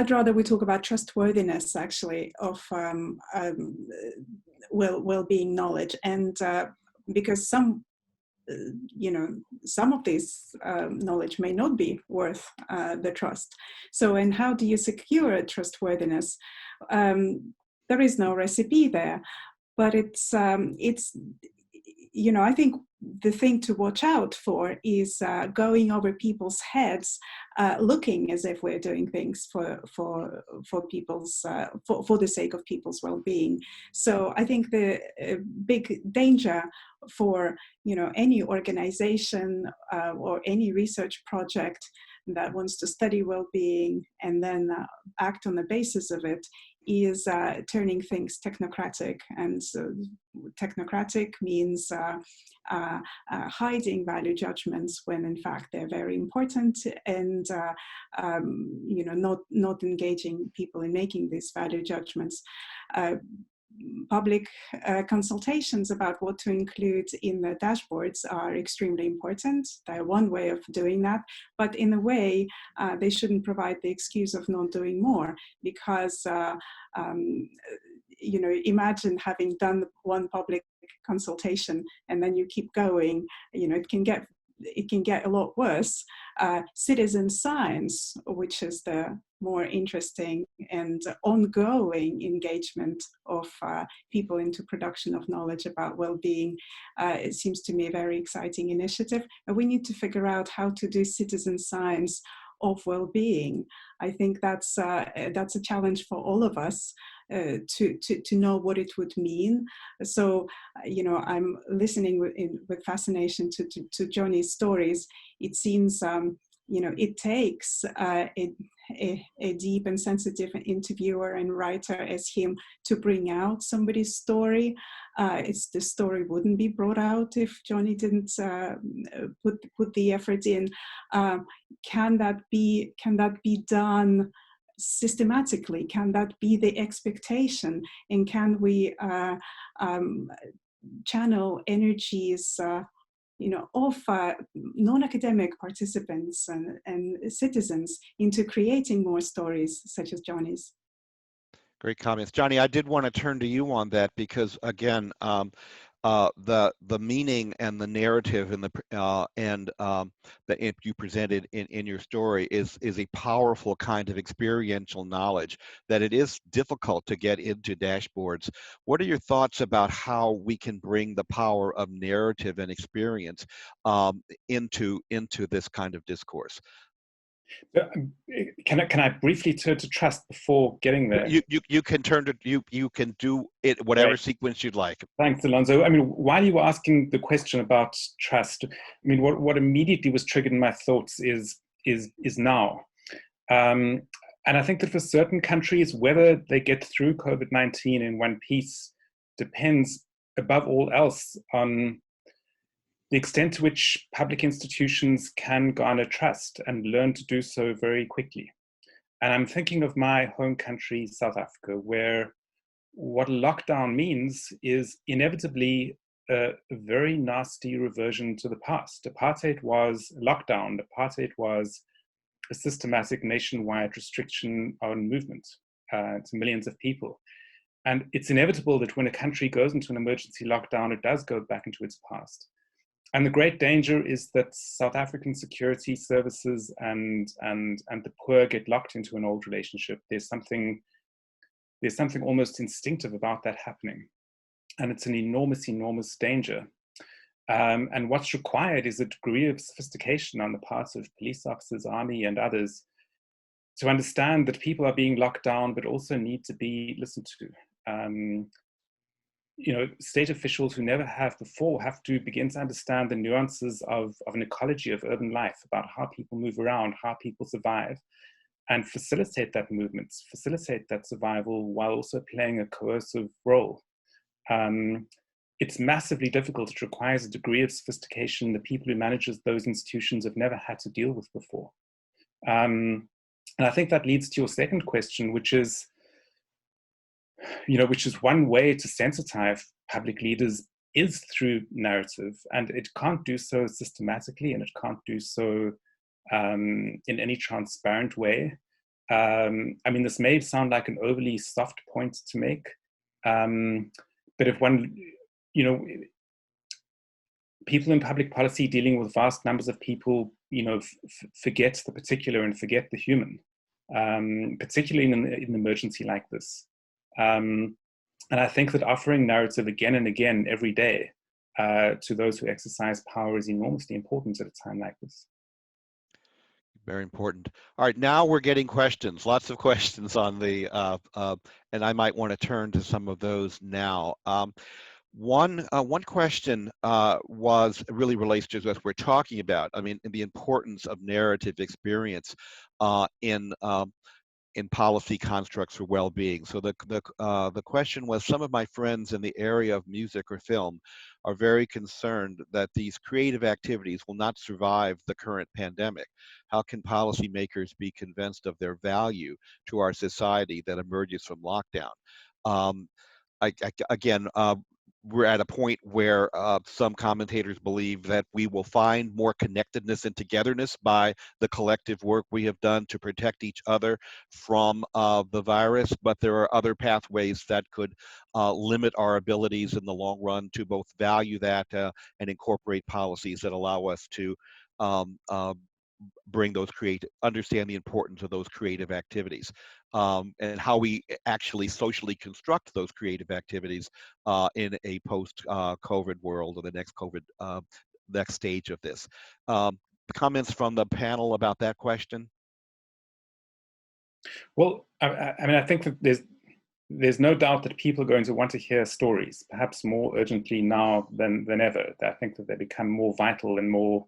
rather we talk about trustworthiness, actually, of well-being knowledge, and because some of this knowledge may not be worth the trust. So, and how do you secure trustworthiness? There is no recipe there, but it's I think the thing to watch out for is going over people's heads, looking as if we're doing things for people's for the sake of people's well-being. So I think the big danger for any organization or any research project that wants to study well-being and then act on the basis of it is turning things technocratic. And so technocratic means hiding value judgments when in fact they're very important, and not engaging people in making these value judgments. Public consultations about what to include in the dashboards are extremely important. They're one way of doing that, but in a way they shouldn't provide the excuse of not doing more, because imagine having done one public consultation and then you keep going. It can get a lot worse. Citizen science, which is the more interesting and ongoing engagement of people into production of knowledge about well-being, it seems to me a very exciting initiative. And we need to figure out how to do citizen science of well-being. I think that's a challenge for all of us, to know what it would mean. So, I'm listening with fascination to Johnny's stories. It seems, it takes a deep and sensitive interviewer and writer as him to bring out somebody's story. The story wouldn't be brought out if Johnny didn't put the effort in. Can that be done systematically? Can that be the expectation? And can we channel energies of non-academic participants and citizens into creating more stories such as Johnny's? Great comments. Johnny, I did want to turn to you on that, because again, the meaning and the narrative and that you presented in your story is a powerful kind of experiential knowledge that it is difficult to get into dashboards. What are your thoughts about how we can bring the power of narrative and experience into this kind of discourse? Can I briefly turn to trust before getting there? You can turn to you can do it whatever Right. sequence you'd like. Thanks, Alonso. I mean, while you were asking the question about trust, I mean, what immediately was triggered in my thoughts is now, and I think that for certain countries, whether they get through COVID-19 in one piece depends above all else on the extent to which public institutions can garner trust and learn to do so very quickly. And I'm thinking of my home country, South Africa, where what lockdown means is inevitably a very nasty reversion to the past. Apartheid was lockdown. Apartheid was a systematic nationwide restriction on movement to millions of people. And it's inevitable that when a country goes into an emergency lockdown, it does go back into its past. And the great danger is that South African security services and the poor get locked into an old relationship. There's something almost instinctive about that happening. And it's an enormous, enormous danger. And what's required is a degree of sophistication on the part of police officers, army, and others to understand that people are being locked down, but also need to be listened to. State officials who never have before have to begin to understand the nuances of an ecology of urban life, about how people move around, how people survive, and facilitate that movement, facilitate that survival while also playing a coercive role. It's massively difficult. It requires a degree of sophistication the people who manage those institutions have never had to deal with before. And I think that leads to your second question, which is one way to sensitize public leaders is through narrative, and it can't do so systematically, and it can't do so in any transparent way. This may sound like an overly soft point to make, but if one, people in public policy dealing with vast numbers of people, forget the particular and forget the human, particularly in an emergency like this. And I think that offering narrative again and again every day to those who exercise power is enormously important at a time like this. Very important. All right, now we're getting questions, lots of questions on the, and I might want to turn to some of those now. One question really relates to what we're talking about. The importance of narrative experience in policy constructs for well-being. So the question was, some of my friends in the area of music or film are very concerned that these creative activities will not survive the current pandemic. How can policymakers be convinced of their value to our society that emerges from lockdown? We're at a point where some commentators believe that we will find more connectedness and togetherness by the collective work we have done to protect each other from the virus, but there are other pathways that could limit our abilities in the long run to both value that and incorporate policies that allow us to understand the importance of those creative activities, and how we actually socially construct those creative activities in a post-COVID world, or the next stage of this. Comments from the panel about that question? Well, I think that there's no doubt that people are going to want to hear stories, perhaps more urgently now than ever. I think that they become more vital and more.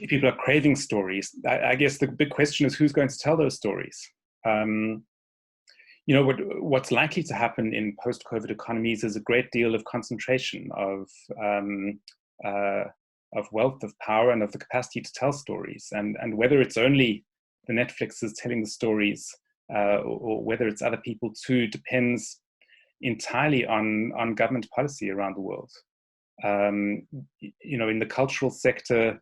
People are craving stories. I guess the big question is, who's going to tell those stories? What's likely to happen in post-COVID economies is a great deal of concentration of wealth, of power, and of the capacity to tell stories. And whether it's only the Netflixes telling the stories, or whether it's other people too, depends entirely on government policy around the world. In the cultural sector,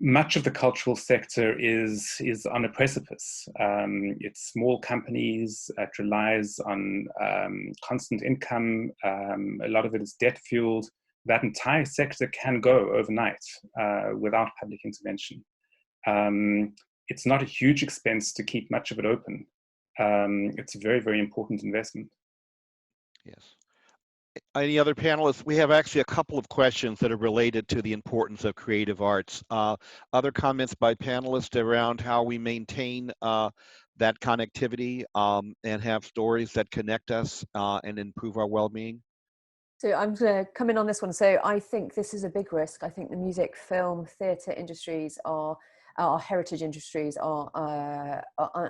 much of the cultural sector is on a precipice. It's small companies. It relies on constant income. A lot of it is debt fueled. That entire sector can go overnight without public intervention. It's not a huge expense to keep much of it open. It's a very, very important investment. Yes. Any other panelists? We have actually a couple of questions that are related to the importance of creative arts. Other comments by panelists around how we maintain that connectivity and have stories that connect us and improve our well-being? So I'm going to come in on this one. So I think this is a big risk. I think the music, film, theatre industries our heritage industries are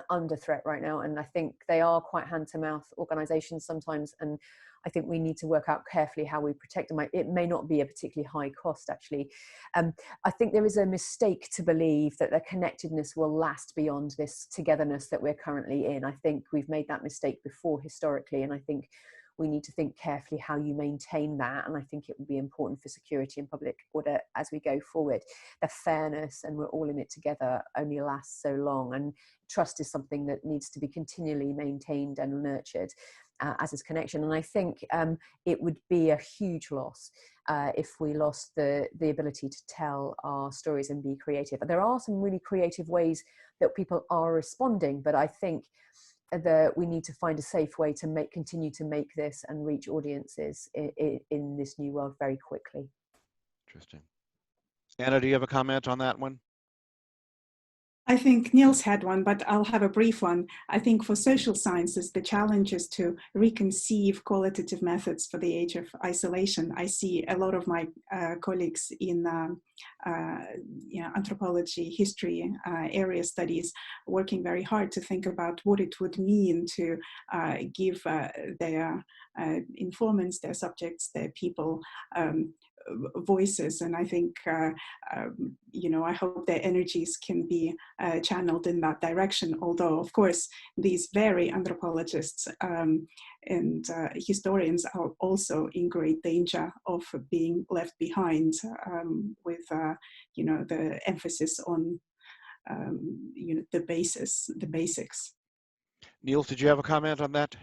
under threat right now, and I think they are quite hand-to-mouth organisations sometimes, and I think we need to work out carefully how we protect them. It may not be a particularly high cost, actually. I think there is a mistake to believe that the connectedness will last beyond this togetherness that we're currently in. I think we've made that mistake before historically, and I think we need to think carefully how you maintain that. And I think it will be important for security and public order as we go forward. The fairness, and we're all in it together, only lasts so long. And trust is something that needs to be continually maintained and nurtured, as is connection. And I think it would be a huge loss if we lost the ability to tell our stories and be creative. There are some really creative ways that people are responding, but I think that we need to find a safe way to continue to make this and reach audiences in this new world very quickly. Interesting. Anna, do you have a comment on that one? I think Niels had one, but I'll have a brief one. I think for social sciences, the challenge is to reconceive qualitative methods for the age of isolation. I see a lot of my colleagues in anthropology, history, area studies working very hard to think about what it would mean to give their informants, their subjects, their people voices. And I think, I hope their energies can be channeled in that direction. Although, of course, these very anthropologists and historians are also in great danger of being left behind with, the emphasis on, the basics. Niels, did you have a comment on that?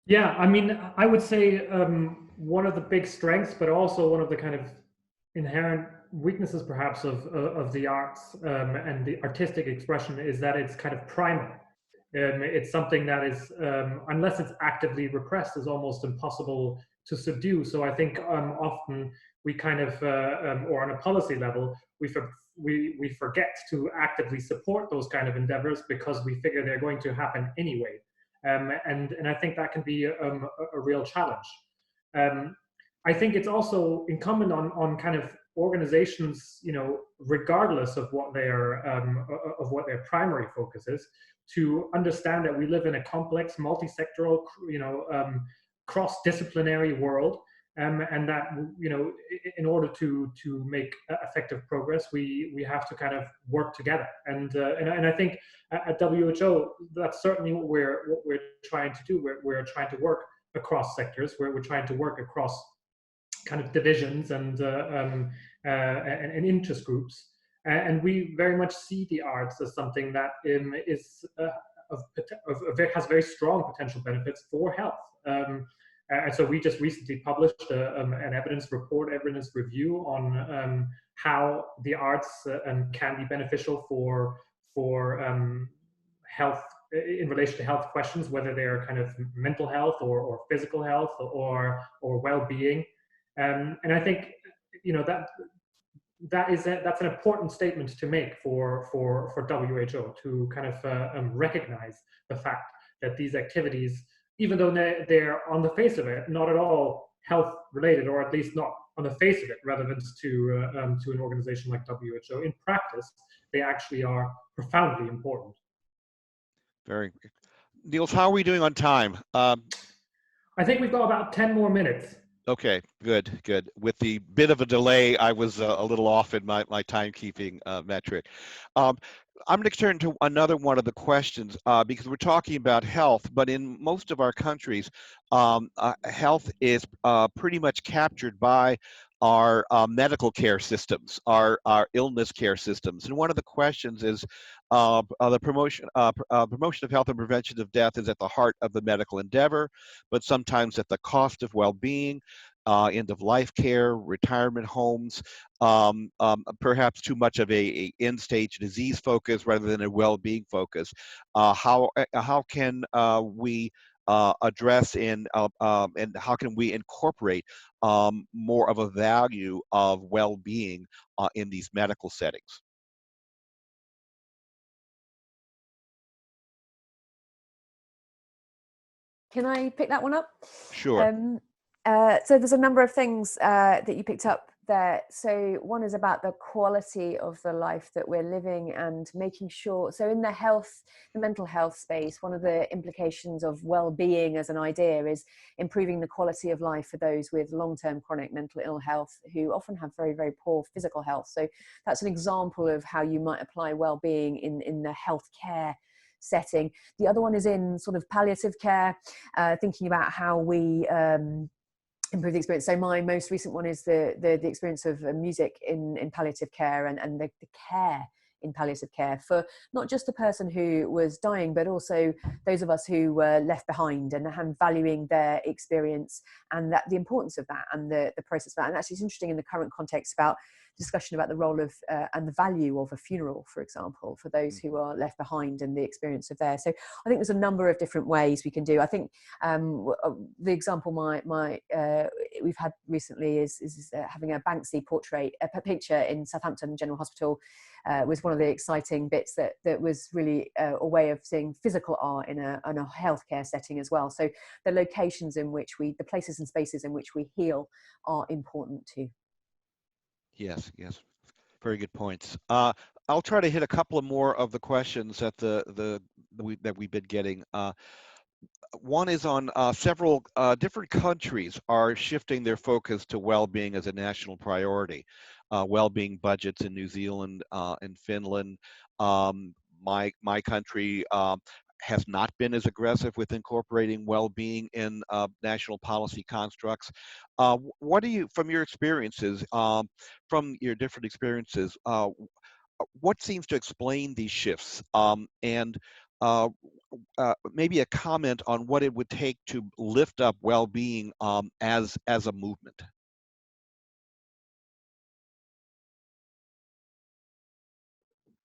Yeah, I mean, I would say one of the big strengths, but also one of the kind of inherent weaknesses, perhaps, of the arts and the artistic expression is that it's kind of primal. It's something that is, unless it's actively repressed, is almost impossible to subdue. So I think often we kind of, or on a policy level, we forget to actively support those kind of endeavors because we figure they're going to happen anyway. And I think that can be a real challenge. I think it's also incumbent on kind of organizations, regardless of what their primary focus is, to understand that we live in a complex, multi-sectoral, cross-disciplinary world, and that in order to make effective progress, we have to kind of work together. And I think at WHO, that's certainly what we're trying to do. We're trying to work across sectors, where we're trying to work across kind of divisions and interest groups. And we very much see the arts as something that has very strong potential benefits for health. And so we just recently published an evidence review on how the arts can be beneficial for health in relation to health questions, whether they're kind of mental health or physical health or well-being. And I think that's an important statement to make for WHO, to kind of recognize the fact that these activities, even though they're on the face of it not at all health related, or at least not on the face of it relevant to an organization like WHO, in practice they actually are profoundly important. Very. Niels, how are we doing on time? I think we've got about 10 more minutes. Okay, good. With the bit of a delay, I was a little off in my timekeeping metric. I'm going to turn to another one of the questions because we're talking about health, but in most of our countries, health is pretty much captured by our medical care systems, our illness care systems. And one of the questions is the promotion of health and prevention of death is at the heart of the medical endeavor, but sometimes at the cost of well-being, end-of-life care, retirement homes, perhaps too much of a end-stage disease focus rather than a well-being focus. How can we address and how can we incorporate more of a value of well-being in these medical settings? Can I pick that one up? Sure. So there's a number of things that you picked up so one is about the quality of the life that we're living and making sure, so in the mental health space, one of the implications of well-being as an idea is improving the quality of life for those with long-term chronic mental ill health who often have very, very poor physical health. So that's an example of how you might apply well-being in the healthcare setting. The other one is in sort of palliative care, thinking about how we improve the experience. So my most recent one is the experience of music in palliative care and the care in palliative care for not just the person who was dying, but also those of us who were left behind, and valuing their experience and that the importance of that and the process of that. And actually it's interesting in the current context about discussion about the role of and the value of a funeral, for example, for those who are left behind and the experience of there. So I think there's a number of different ways we can do. I think the example we've had recently is having a Banksy portrait, a picture in Southampton General Hospital was one of the exciting bits that was really a way of seeing physical art in a healthcare setting as well. So the locations in which the places and spaces in which we heal are important too. Yes, yes, very good points. I'll try to hit a couple of more of the questions that that we've been getting. One is on several different countries are shifting their focus to well-being as a national priority. Well-being budgets in New Zealand and Finland. My country has not been as aggressive with incorporating well-being in national policy constructs. What do you, from your experiences, from your different experiences, what seems to explain these shifts? And maybe a comment on what it would take to lift up well-being as a movement.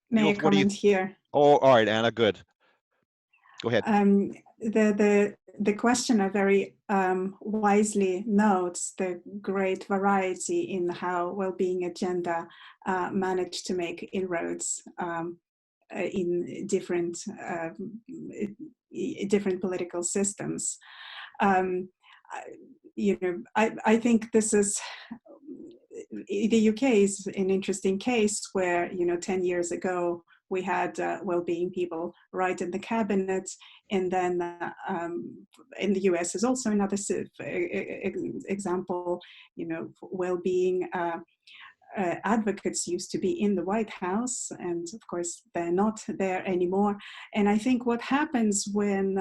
May I comment here? Oh, all right, Anna, good. Go ahead. The questioner very wisely notes the great variety in how well-being agenda managed to make inroads in different political systems. I think this is, the UK is an interesting case where 10 years ago we had well-being people right in the cabinet, and then in the US is also another example. Well-being advocates used to be in the White House, and of course they're not there anymore. And I think what happens when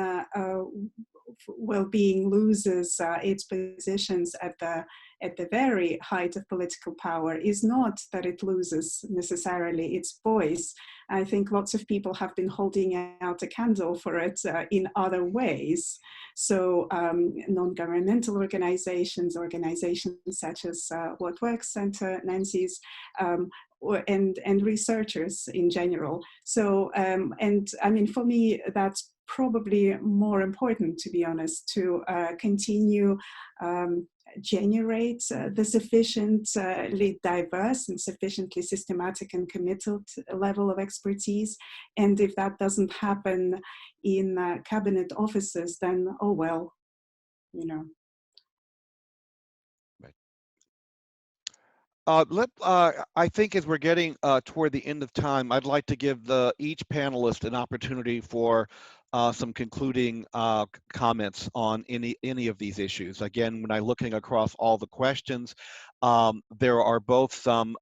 well-being loses its positions at the very height of political power is not that it loses necessarily its voice. I think lots of people have been holding out a candle for it in other ways. So non-governmental organizations such as What Works Center, Nancy's, and researchers in general. So, and I mean, for me, that's probably more important, to be honest, to continue generate the sufficiently diverse and sufficiently systematic and committed level of expertise. And if that doesn't happen in cabinet offices, then oh well, I think as we're getting toward the end of time, I'd like to give each panelist an opportunity for some concluding comments on any of these issues. Again, when I'm looking across all the questions, there are both some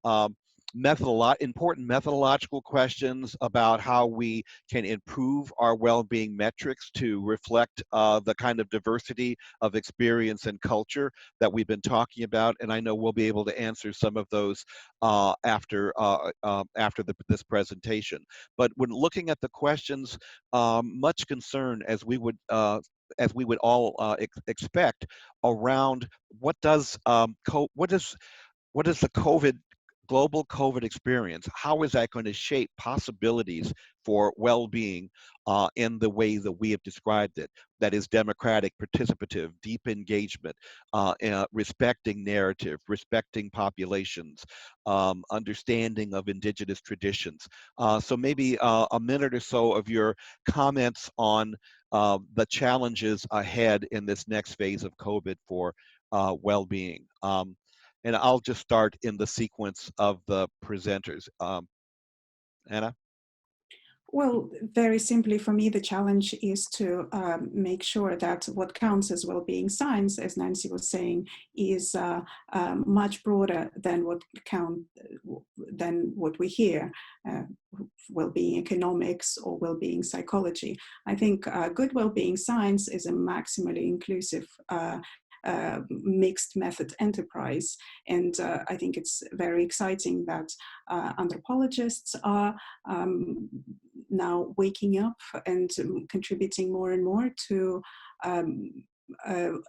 important methodological questions about how we can improve our well-being metrics to reflect the kind of diversity of experience and culture that we've been talking about, and I know we'll be able to answer some of those after this presentation. But when looking at the questions, much concern as we would all expect around what does the global COVID experience, how is that going to shape possibilities for well-being in the way that we have described it? That is democratic, participative, deep engagement, respecting narrative, respecting populations, understanding of indigenous traditions. So maybe a minute or so of your comments on the challenges ahead in this next phase of COVID for well-being. And I'll just start in the sequence of the presenters. Anna? Well, very simply for me, the challenge is to make sure that what counts as well-being science, as Nancy was saying, is much broader than what we hear, well-being economics or well-being psychology. I think good well-being science is a maximally inclusive mixed method enterprise. And I think it's very exciting that anthropologists are now waking up and contributing more and more to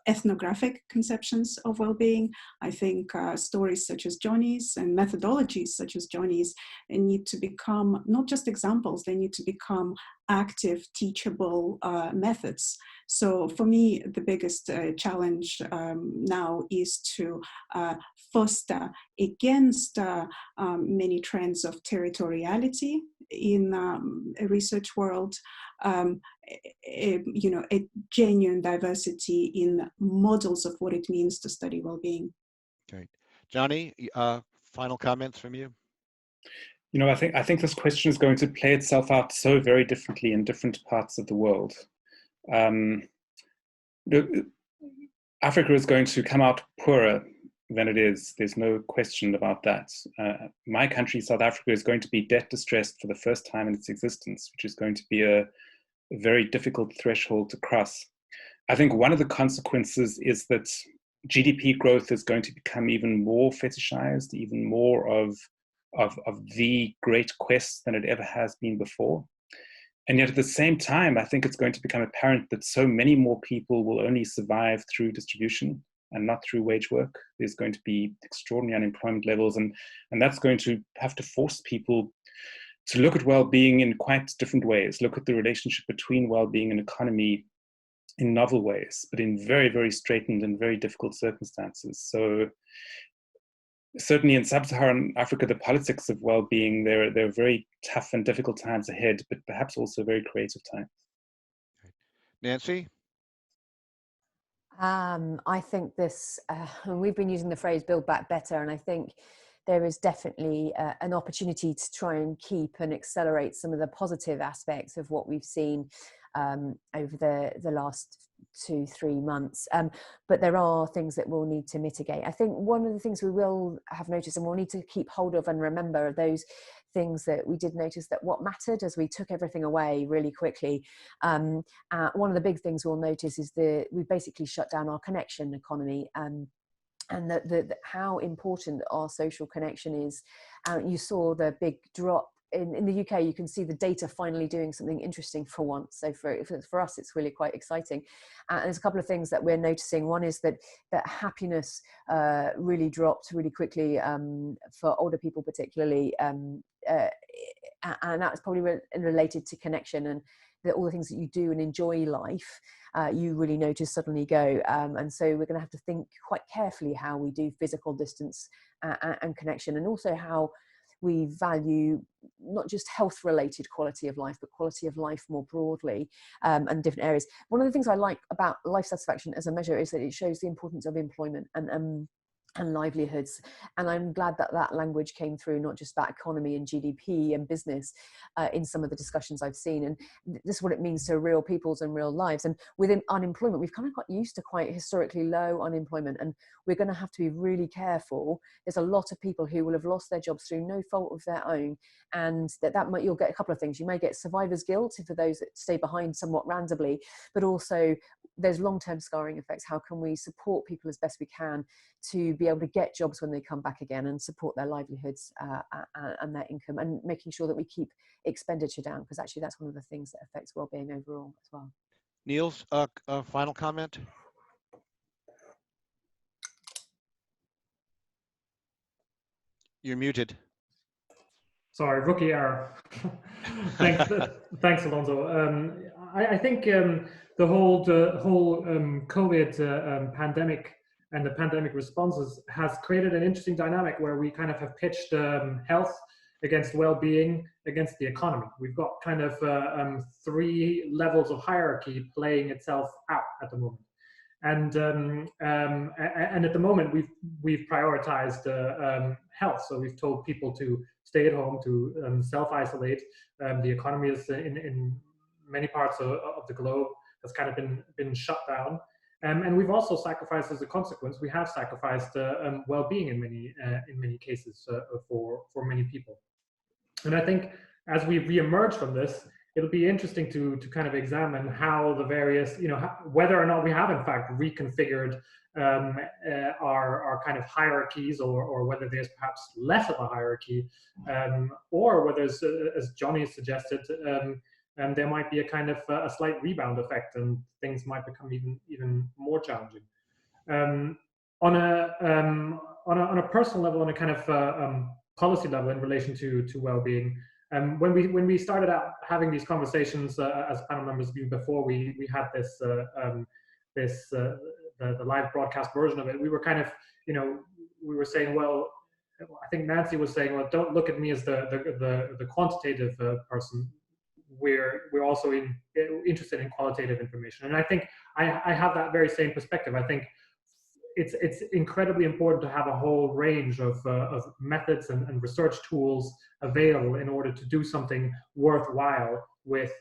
ethnographic conceptions of well-being. I think stories such as Johnny's and methodologies such as Johnny's need to become not just examples, they need to become active, teachable methods. So for me, the biggest challenge now is to foster against many trends of territoriality in a research world, a genuine diversity in models of what it means to study well-being. Great. Johnny, final comments from you? You know, I think this question is going to play itself out so very differently in different parts of the world. Africa is going to come out poorer than it is. There's no question about that. My country, South Africa, is going to be debt distressed for the first time in its existence, which is going to be a very difficult threshold to cross. I think one of the consequences is that GDP growth is going to become even more fetishized, even more of the great quest than it ever has been before. And yet at the same time, I think it's going to become apparent that so many more people will only survive through distribution and not through wage work. There's going to be extraordinary unemployment levels, and that's going to have to force people to look at well-being in quite different ways, look at the relationship between well-being and economy in novel ways, but in very, very straitened and very difficult circumstances. So certainly in sub-Saharan Africa, the politics of well-being, there are very tough and difficult times ahead, but perhaps also very creative times. Nancy? I think this, we've been using the phrase build back better, and I think there is definitely an opportunity to try and keep and accelerate some of the positive aspects of what we've seen over the last 2-3 months. But there are things that we'll need to mitigate. I think one of the things we will have noticed and we'll need to keep hold of and remember are those things that we did notice that what mattered as we took everything away really quickly. One of the big things we'll notice is we basically shut down our connection economy. And how important our social connection is. You saw the big drop in the UK. You can see the data finally doing something interesting for once. So for us, it's really quite exciting. And there's a couple of things that we're noticing. One is that happiness really dropped really quickly for older people, particularly, and that's probably related to connection and all the things that you do and enjoy life. You really notice suddenly go. And so we're going to have to think quite carefully how we do physical distance and connection, and also how we value not just health-related quality of life, but quality of life more broadly, and different areas. One of the things I like about life satisfaction as a measure is that it shows the importance of employment and livelihoods. And I'm glad that that language came through, not just about economy and GDP and business in some of the discussions I've seen. And this is what it means to real peoples and real lives. And within unemployment, we've kind of got used to quite historically low unemployment, and we're going to have to be really careful. There's a lot of people who will have lost their jobs through no fault of their own. And you'll get a couple of things. You may get survivor's guilt for those that stay behind somewhat randomly, but also there's long-term scarring effects. How can we support people as best we can to be able to get jobs when they come back again and support their livelihoods and their income, and making sure that we keep expenditure down, because actually that's one of the things that affects well-being overall as well. Niels, final comment? You're muted. Sorry, rookie error. Thanks, Alonso. I think the whole COVID pandemic and the pandemic responses has created an interesting dynamic where we kind of have pitched health against well-being against the economy. We've got kind of 3 levels of hierarchy playing itself out at the moment. And at the moment, we've prioritized health. So we've told people to stay at home, to self-isolate. The economy is in many parts of the globe has kind of been shut down. And we've also sacrificed, as a consequence, we have sacrificed well-being in many cases for many people. And I think as we re-emerge from this, it'll be interesting to kind of examine how the various, whether or not we have in fact reconfigured our kind of hierarchies, or whether there's perhaps less of a hierarchy, or whether, as Johnny suggested, there might be a kind of a slight rebound effect, and things might become even more challenging. On a personal level, on a kind of policy level in relation to well-being, when we started out having these conversations as panel members before we had this the live broadcast version of it, we were kind of, we were saying, well, I think Nancy was saying, well, don't look at me as the quantitative person. We're also interested in qualitative information, and I think I have that very same perspective. I think it's incredibly important to have a whole range of methods and research tools available in order to do something worthwhile with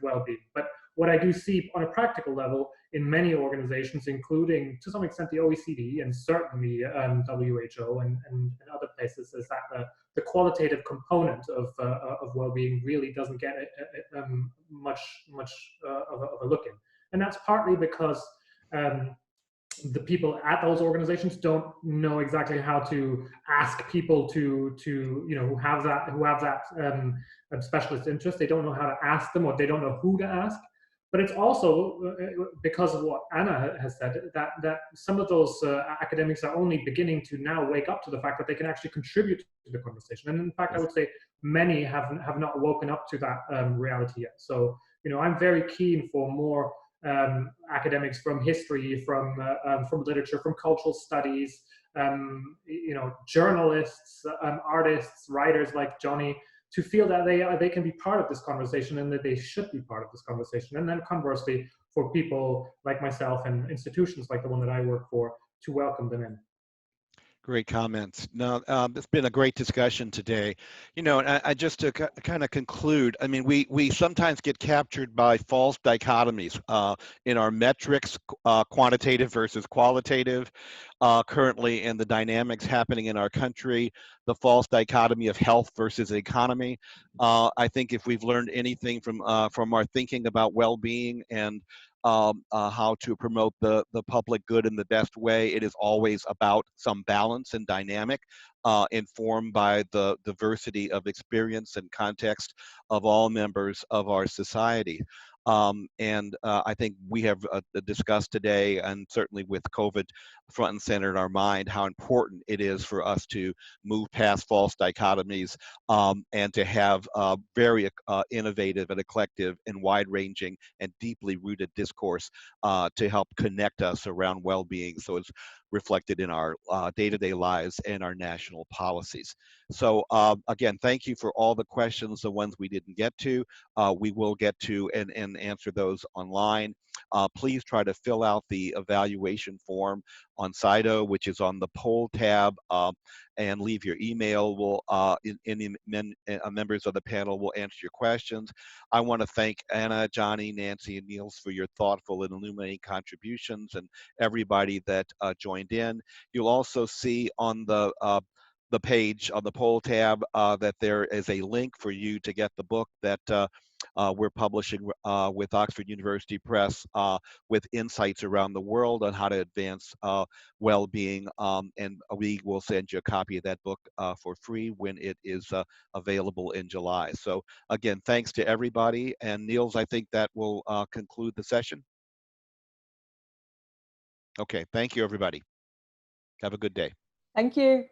well-being. But what I do see on a practical level in many organizations, including to some extent the OECD and certainly WHO and other places, is that the qualitative component of well-being really doesn't get much of a look in, and that's partly because the people at those organizations don't know exactly how to ask people to who have that specialist interest. They don't know how to ask them, or they don't know who to ask. But it's also because of what Anna has said, that some of those academics are only beginning to now wake up to the fact that they can actually contribute to the conversation. And in fact, I would say many have not woken up to that reality yet. So I'm very keen for more academics from history, from literature, from cultural studies, journalists, artists, writers like Johnny, to feel that they can be part of this conversation, and that they should be part of this conversation. And then conversely, for people like myself and institutions like the one that I work for, to welcome them in. Great comments. Now, it's been a great discussion today. And I just to kind of conclude, I mean, we sometimes get captured by false dichotomies in our metrics, quantitative versus qualitative, currently, and the dynamics happening in our country, the false dichotomy of health versus economy. I think if we've learned anything from our thinking about well-being and how to promote the public good in the best way, it is always about some balance and dynamic, informed by the diversity of experience and context of all members of our society. I think we have discussed today, and certainly with COVID front and center in our mind, how important it is for us to move past false dichotomies and to have very innovative and eclectic and wide-ranging and deeply rooted discourse to help connect us around well-being, so it's reflected in our day-to-day lives and our national policies. So again, thank you for all the questions, the ones we didn't get to. We will get to and answer those online. Please try to fill out the evaluation form on Slido, which is on the poll tab, and leave your email. Members of the panel will answer your questions. I want to thank Anna, Johnny, Nancy, and Niels for your thoughtful and illuminating contributions, and everybody that joined in. You'll also see on the page on the poll tab that there is a link for you to get the book that we're publishing with Oxford University Press, with insights around the world on how to advance well-being, and we will send you a copy of that book for free when it is available in July. So again, thanks to everybody, and Niels, I think that will conclude the session. Okay, thank you everybody. Have a good day. Thank you.